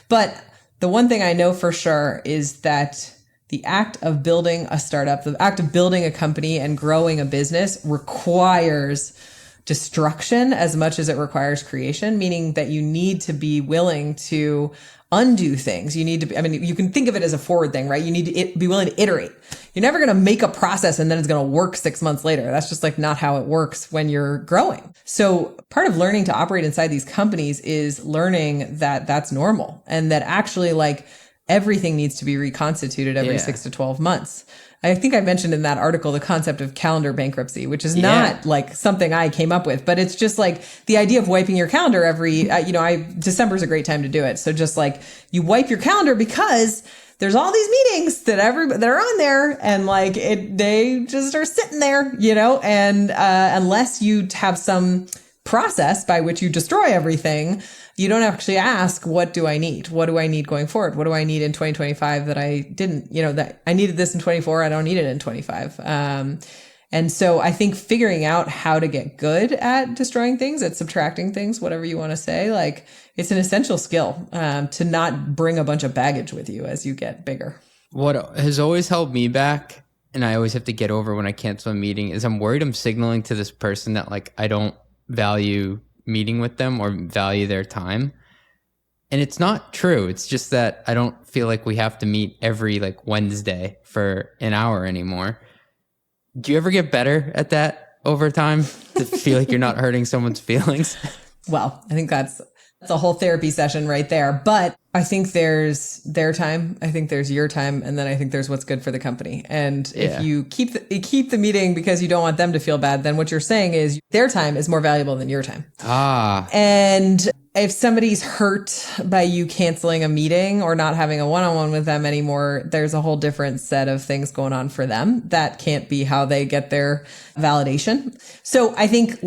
but the one thing I know for sure is that the act of building a startup, the act of building a company and growing a business requires destruction as much as it requires creation, meaning that you need to be willing to undo things. You need to be, you can think of it as a forward thing, right? You need to be willing to iterate. You're never going to make a process and then it's going to work 6 months later. That's just not how it works when you're growing. So part of learning to operate inside these companies is learning that that's normal and that actually everything needs to be reconstituted every 6 to 12 months. I think I mentioned in that article the concept of calendar bankruptcy, which is not something I came up with, but it's just the idea of wiping your calendar every, December is a great time to do it. So just you wipe your calendar because there's all these meetings that are on there and they just are sitting there, and unless you have some process by which you destroy everything, you don't actually ask, what do I need? What do I need going forward? What do I need in 2025 that I didn't, that I needed this in 24, I don't need it in 25. And so I think figuring out how to get good at destroying things, at subtracting things, whatever you want to say, it's an essential skill to not bring a bunch of baggage with you as you get bigger. What has always held me back, and I always have to get over when I cancel a meeting, is I'm worried I'm signaling to this person that I don't value meeting with them or value their time. And it's not true. It's just that I don't feel like we have to meet every Wednesday for an hour anymore. Do you ever get better at that over time to feel like you're not hurting someone's feelings? Well, I think that's a whole therapy session right there. But I think there's their time. I think there's your time. And then I think there's what's good for the company. And if you keep the meeting because you don't want them to feel bad, then what you're saying is their time is more valuable than your time. And if somebody's hurt by you canceling a meeting or not having a one-on-one with them anymore, there's a whole different set of things going on for them. That can't be how they get their validation. So I think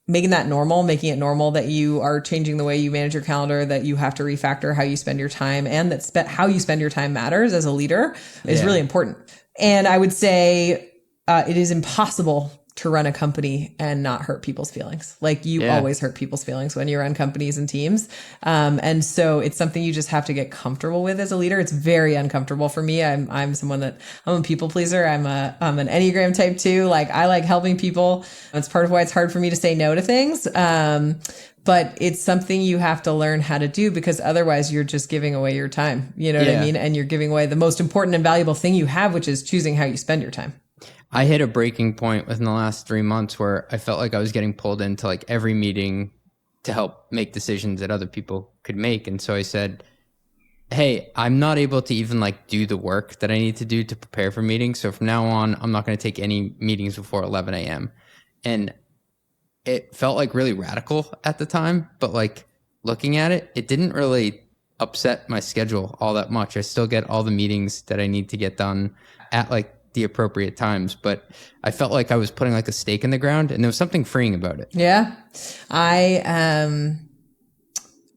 making it normal that you are changing the way you manage your calendar, that you have to refactor how you spend your time, and that how you spend your time matters as a leader is really important. And I would say it is impossible to run a company and not hurt people's feelings. You always hurt people's feelings when you run companies and teams. And so it's something you just have to get comfortable with as a leader. It's very uncomfortable for me. I'm someone I'm a people pleaser. I'm an Enneagram type 2. I like helping people. It's part of why it's hard for me to say no to things. But it's something you have to learn how to do, because otherwise you're just giving away your time. You know what I mean? And you're giving away the most important and valuable thing you have, which is choosing how you spend your time. I hit a breaking point within the last 3 months where I felt like I was getting pulled into every meeting to help make decisions that other people could make. And so I said, hey, I'm not able to even do the work that I need to do to prepare for meetings. So from now on, I'm not going to take any meetings before 11 a.m. And it felt really radical at the time, but looking at it, it didn't really upset my schedule all that much. I still get all the meetings that I need to get done at the appropriate times, but I felt like I was putting a stake in the ground, and there was something freeing about it. Yeah. I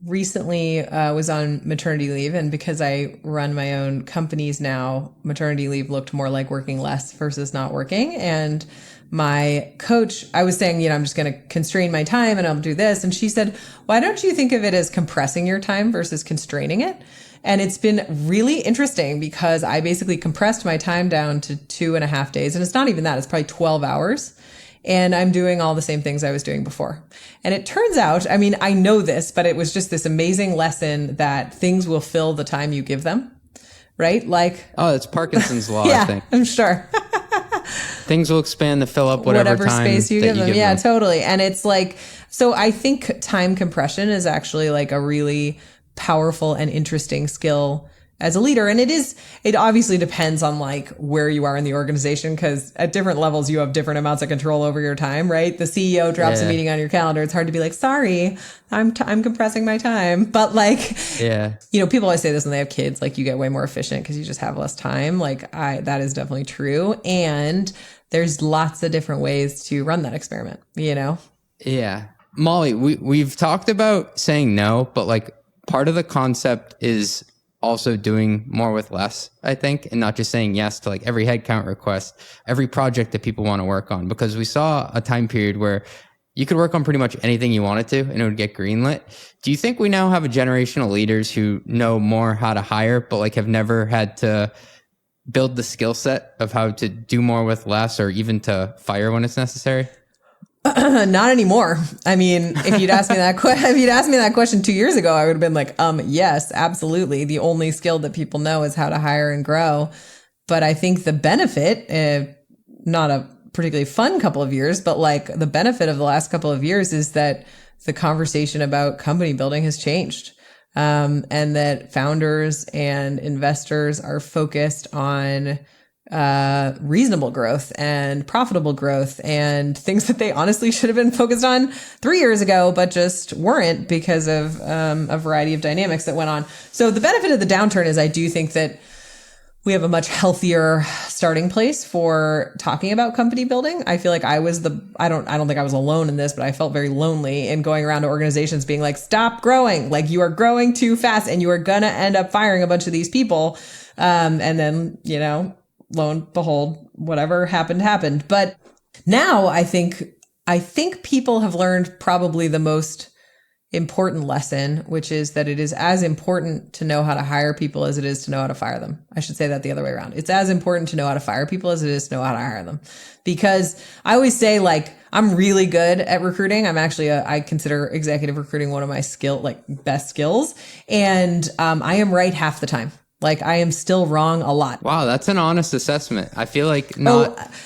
recently was on maternity leave, and because I run my own companies now, maternity leave looked more like working less versus not working. And my coach, I was saying, I'm just going to constrain my time and I'll do this. And she said, why don't you think of it as compressing your time versus constraining it? And it's been really interesting because I basically compressed my time down to 2.5 days. And it's not even that, it's probably 12 hours. And I'm doing all the same things I was doing before. And it turns out, I know this, but it was just this amazing lesson that things will fill the time you give them, right? Like, oh, it's Parkinson's law, yeah, I think. I'm sure. Things will expand to fill up whatever time space you give them. Yeah, them. totally. And it's like, so I think time compression is actually like a really powerful and interesting skill as a leader. And it obviously depends on like where you are in the organization, because at different levels, you have different amounts of control over your time, right? The CEO drops a meeting on your calendar. It's hard to be like, sorry, I'm compressing my time. But like, people always say this when they have kids, like you get way more efficient because you just have less time. Like that is definitely true. And there's lots of different ways to run that experiment, Yeah. Molly, we've talked about saying no, but like part of the concept is also doing more with less, I think, and not just saying yes to like every headcount request, every project that people want to work on, because we saw a time period where you could work on pretty much anything you wanted to and it would get greenlit. Do you think we now have a generation of leaders who know more how to hire, but like have never had to build the skill set of how to do more with less, or even to fire when it's necessary? Not anymore. If you'd asked me that question 2 years ago, I would have been like, yes, absolutely. The only skill that people know is how to hire and grow. But I think the benefit, not a particularly fun couple of years, but like the benefit of the last couple of years is that the conversation about company building has changed. And that founders and investors are focused on reasonable growth and profitable growth and things that they honestly should have been focused on 3 years ago, but just weren't because of a variety of dynamics that went on. So the benefit of the downturn is I do think that we have a much healthier starting place for talking about company building. I feel like I don't think I was alone in this, but I felt very lonely in going around to organizations being like, stop growing. Like you are growing too fast and you are going to end up firing a bunch of these people. And then, lo and behold, whatever happened. But now I think people have learned probably the most important lesson, which is that it is as important to know how to hire people as it is to know how to fire them. I should say that the other way around. It's as important to know how to fire people as it is to know how to hire them. Because I always say, like, I'm really good at recruiting. I consider executive recruiting one of my best skills. And I am right half the time. Like I am still wrong a lot. Wow, that's an honest assessment. I feel like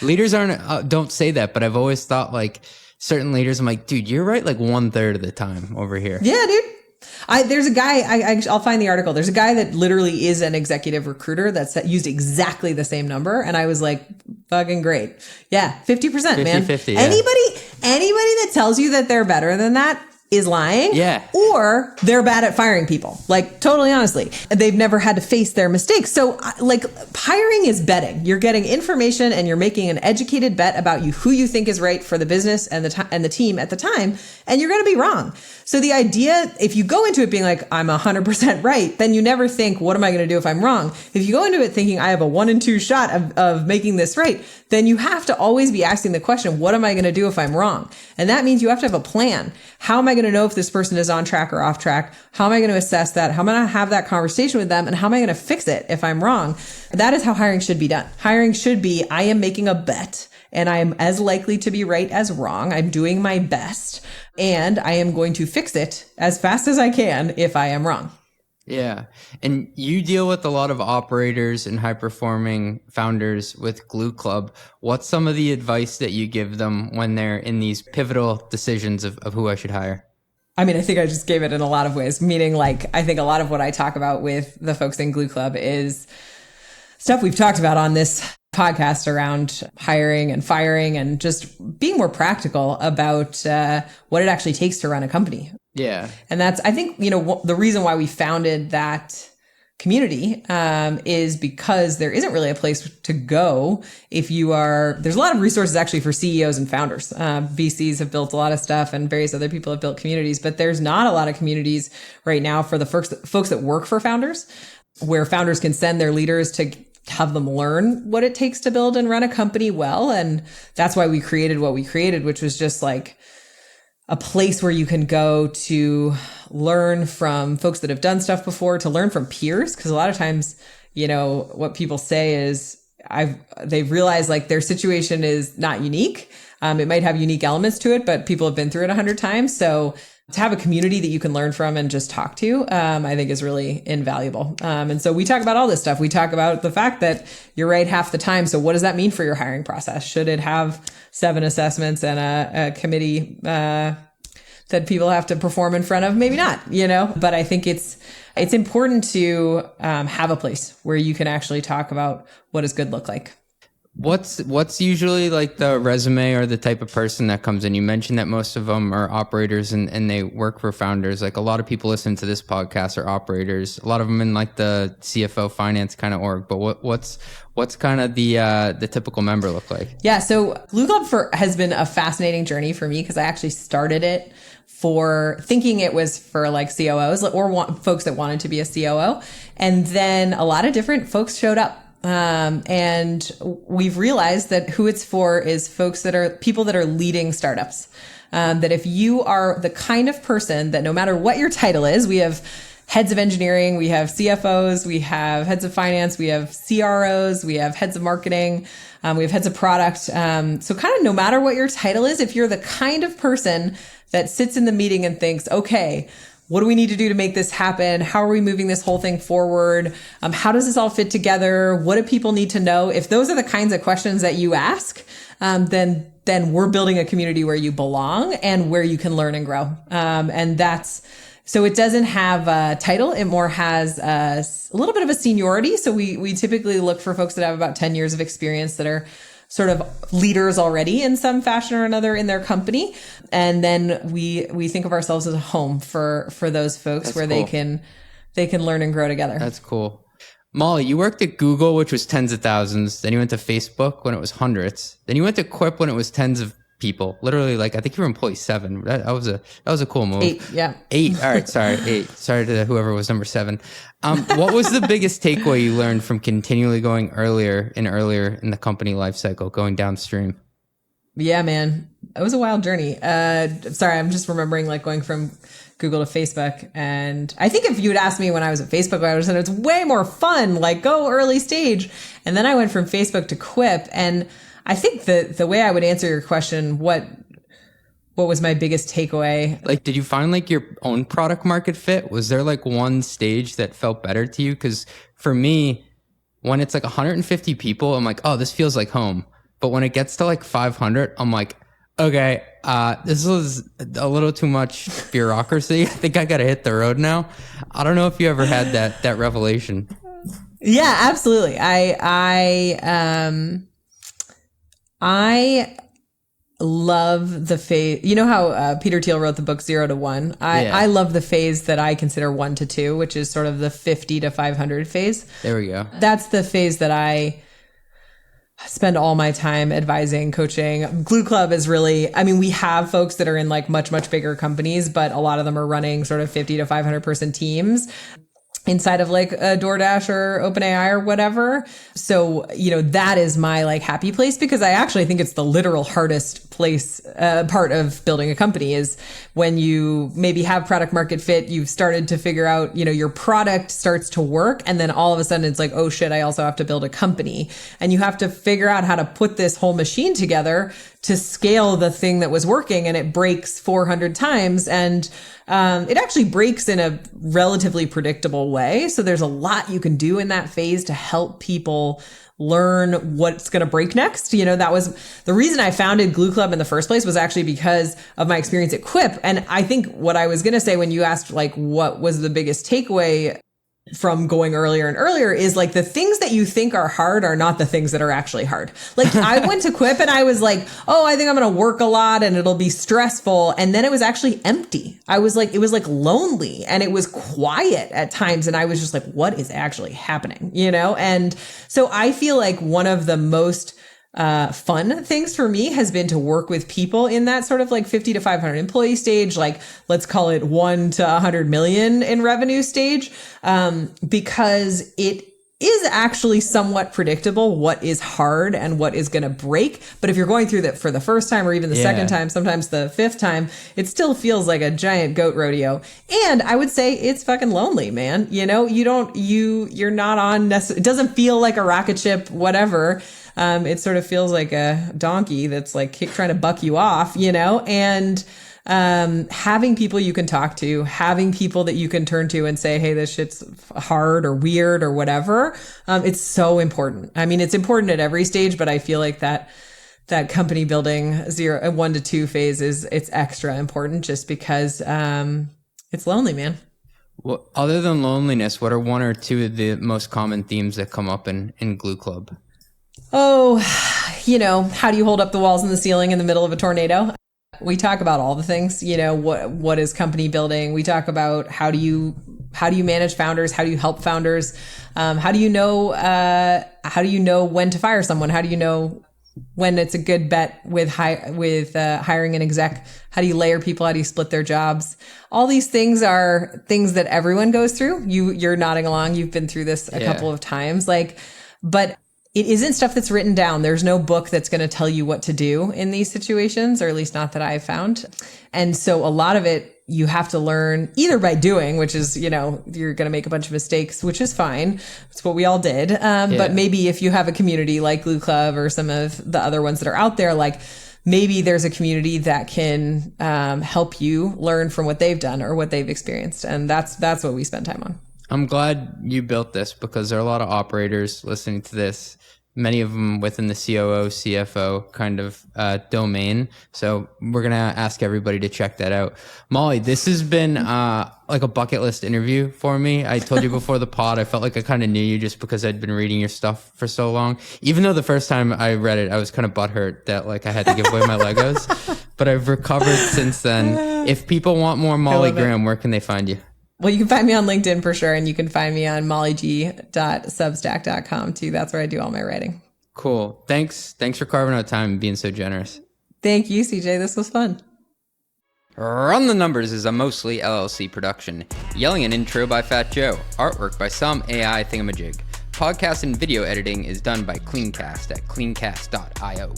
leaders don't say that, but I've always thought like certain leaders, I'm like, dude, you're right like 1/3 of the time over here. Yeah, dude. There's a guy, I'll find the article. There's a guy that literally is an executive recruiter that's used exactly the same number. And I was like, fucking great. Yeah, 50%, man. 50-50, yeah. Anybody that tells you that they're better than that is lying. Yeah. Or they're bad at firing people. Like totally honestly. They've never had to face their mistakes. So like hiring is betting. You're getting information and you're making an educated bet about who you think is right for the business and the team at the time. And you're going to be wrong. So the idea, if you go into it being like, I'm 100% right, then you never think, what am I going to do if I'm wrong? If you go into it thinking I have a 1 in 2 shot of making this right, then you have to always be asking the question, what am I going to do if I'm wrong? And that means you have to have a plan. How am I going to know if this person is on track or off track? How am I going to assess that? How am I going to have that conversation with them? And how am I going to fix it if I'm wrong? That is how hiring should be done. Hiring should be, I am making a bet and I am as likely to be right as wrong. I'm doing my best and I am going to fix it as fast as I can if I am wrong. Yeah. And you deal with a lot of operators and high performing founders with Glue Club. What's some of the advice that you give them when they're in these pivotal decisions of who I should hire? I think I just gave it in a lot of ways, meaning like, I think a lot of what I talk about with the folks in Glue Club is stuff we've talked about on this podcast around hiring and firing and just being more practical about what it actually takes to run a company. Yeah. And that's, I think, the reason why we founded that community is because there isn't really a place to go if you are, there's a lot of resources actually for CEOs and founders. VCs have built a lot of stuff and various other people have built communities, but there's not a lot of communities right now for the folks that work for founders, where founders can send their leaders to have them learn what it takes to build and run a company well. And that's why we created what we created, which was just like a place where you can go to learn from folks that have done stuff before, to learn from peers. Because a lot of times, what people say is they've realized like their situation is not unique. It might have unique elements to it, but people have been through it 100 times. So to have a community that you can learn from and just talk to, I think is really invaluable. And so we talk about all this stuff. We talk about the fact that you're right half the time. So what does that mean for your hiring process? Should it have 7 assessments and a committee that people have to perform in front of? Maybe not, but I think it's important to have a place where you can actually talk about what does good look like. What's usually like the resume or the type of person that comes in? You mentioned that most of them are operators and they work for founders. Like a lot of people listen to this podcast are operators. A lot of them in like the CFO finance kind of org. But what's kind of the typical member look like? Yeah. So Glue Club has been a fascinating journey for me because I actually started it for thinking it was for like COOs or folks that wanted to be a COO. And then a lot of different folks showed up. And we've realized that who it's for is folks that are people that are leading startups. That if you are the kind of person that no matter what your title is, we have heads of engineering, we have CFOs, we have heads of finance, we have CROs, we have heads of marketing, we have heads of product. So kind of no matter what your title is, if you're the kind of person that sits in the meeting and thinks, okay, what do we need to do to make this happen? How are we moving this whole thing forward? How does this all fit together? What do people need to know? If those are the kinds of questions that you ask, then we're building a community where you belong and where you can learn and grow. So it doesn't have a title. It more has a little bit of a seniority. So we typically look for folks that have about 10 years of experience that are sort of leaders already in some fashion or another in their company. And then we think of ourselves as a home for those folks. That's where cool. they can learn and grow together. That's cool. Molly, you worked at Google, which was tens of thousands. Then you went to Facebook when it was hundreds. Then you went to Quip when it was tens of people. Literally, like I think you were employee 7. That was a cool move. 8, yeah. 8. All right, sorry, 8. Sorry to whoever was number 7. What was the biggest takeaway you learned from continually going earlier in the company life cycle, going downstream? Yeah, man, it was a wild journey. Sorry, I'm just remembering like going from Google to Facebook. And I think if you had asked me when I was at Facebook, I would have said it's way more fun, like go early stage. And then I went from Facebook to Quip. And I think the way I would answer your question, what was my biggest takeaway? Like, did you find like your own product market fit? Was there like one stage that felt better to you? Because for me, when it's like 150 people, I'm like, oh, this feels like home. But when it gets to like 500, I'm like, okay, this was a little too much bureaucracy. I think I got to hit the road now. I don't know if you ever had that revelation. Yeah, absolutely. I love the phase. You know how Peter Thiel wrote the book 0 to 1? I love the phase that I consider 1 to 2, which is sort of the 50 to 500 phase. There we go. That's the phase that I spend all my time advising, coaching. Glue Club is really, we have folks that are in like much, much bigger companies, but a lot of them are running sort of 50 to 500 person teams inside of like a DoorDash or OpenAI or whatever. So, that is my like happy place, because I actually think it's the literal hardest place, part of building a company is when you maybe have product market fit, you've started to figure out, your product starts to work. And then all of a sudden it's like, oh shit, I also have to build a company, and you have to figure out how to put this whole machine together to scale the thing that was working, and it breaks 400 times. And it actually breaks in a relatively predictable way. So there's a lot you can do in that phase to help people learn what's going to break next. That was the reason I founded Glue Club in the first place, was actually because of my experience at Quip. And I think what I was going to say when you asked like what was the biggest takeaway from going earlier and earlier is like the things that you think are hard are not the things that are actually hard. Like I went to Quip and I was like, oh, I think I'm going to work a lot and it'll be stressful. And then it was actually empty. I was like, it was like lonely and it was quiet at times. And I was just like, what is actually happening? You know? And so I feel like one of the most fun things for me has been to work with people in that sort of like 50 to 500 employee stage, like let's call it 1 to 100 million in revenue stage, because it is actually somewhat predictable what is hard and what is going to break. But if you're going through that for the first time or even the second time, sometimes the fifth time, it still feels like a giant goat rodeo. And I would say it's fucking lonely, man. You know, you're not on, it doesn't feel like a rocket ship, whatever. It sort of feels like a donkey that's like trying to buck you off, you know, and having people you can talk to, having people that you can turn to and say, hey, this shit's hard or weird or whatever. It's so important. I mean, it's important at every stage, but I feel like that company building 1 to 2 phase it's extra important just because it's lonely, man. Well, other than loneliness, what are 1 or 2 of the most common themes that come up in Glue Club? Oh, you know, how do you hold up the walls and the ceiling in the middle of a tornado? We talk about all the things, you know, what is company building? We talk about how do you manage founders? How do you help founders? How do you know when to fire someone? How do you know when it's a good bet with hiring an exec? How do you layer people? How do you split their jobs? All these things are things that everyone goes through. You're nodding along. You've been through this a couple of times, but it isn't stuff that's written down. There's no book that's going to tell you what to do in these situations, or at least not that I've found. And so a lot of it you have to learn either by doing, which is, you know, you're going to make a bunch of mistakes, which is fine. It's what we all did. But maybe if you have a community like Glue Club or some of the other ones that are out there, like maybe there's a community that can help you learn from what they've done or what they've experienced. And that's what we spend time on. I'm glad you built this because there are a lot of operators listening to this, many of them within the COO, CFO kind of domain. So we're going to ask everybody to check that out. Molly, this has been like a bucket list interview for me. I told you before the pod, I felt like I kind of knew you just because I'd been reading your stuff for so long. Even though the first time I read it, I was kind of butthurt that like I had to give away my Legos. But I've recovered since then. If people want more Molly Graham, where can they find you? Well, you can find me on LinkedIn for sure. And you can find me on mollyg.substack.com too. That's where I do all my writing. Cool. Thanks for carving out time and being so generous. Thank you, CJ. This was fun. Run the Numbers is a mostly LLC production. Yelling an intro by Fat Joe. Artwork by some AI thingamajig. Podcast and video editing is done by Cleancast at cleancast.io.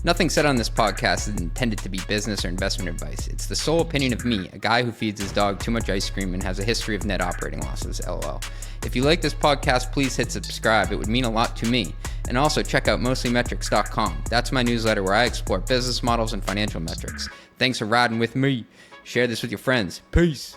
Nothing said on this podcast is intended to be business or investment advice. It's the sole opinion of me, a guy who feeds his dog too much ice cream and has a history of net operating losses, LOL. If you like this podcast, please hit subscribe. It would mean a lot to me. And also check out mostlymetrics.com. That's my newsletter where I explore business models and financial metrics. Thanks for riding with me. Share this with your friends. Peace.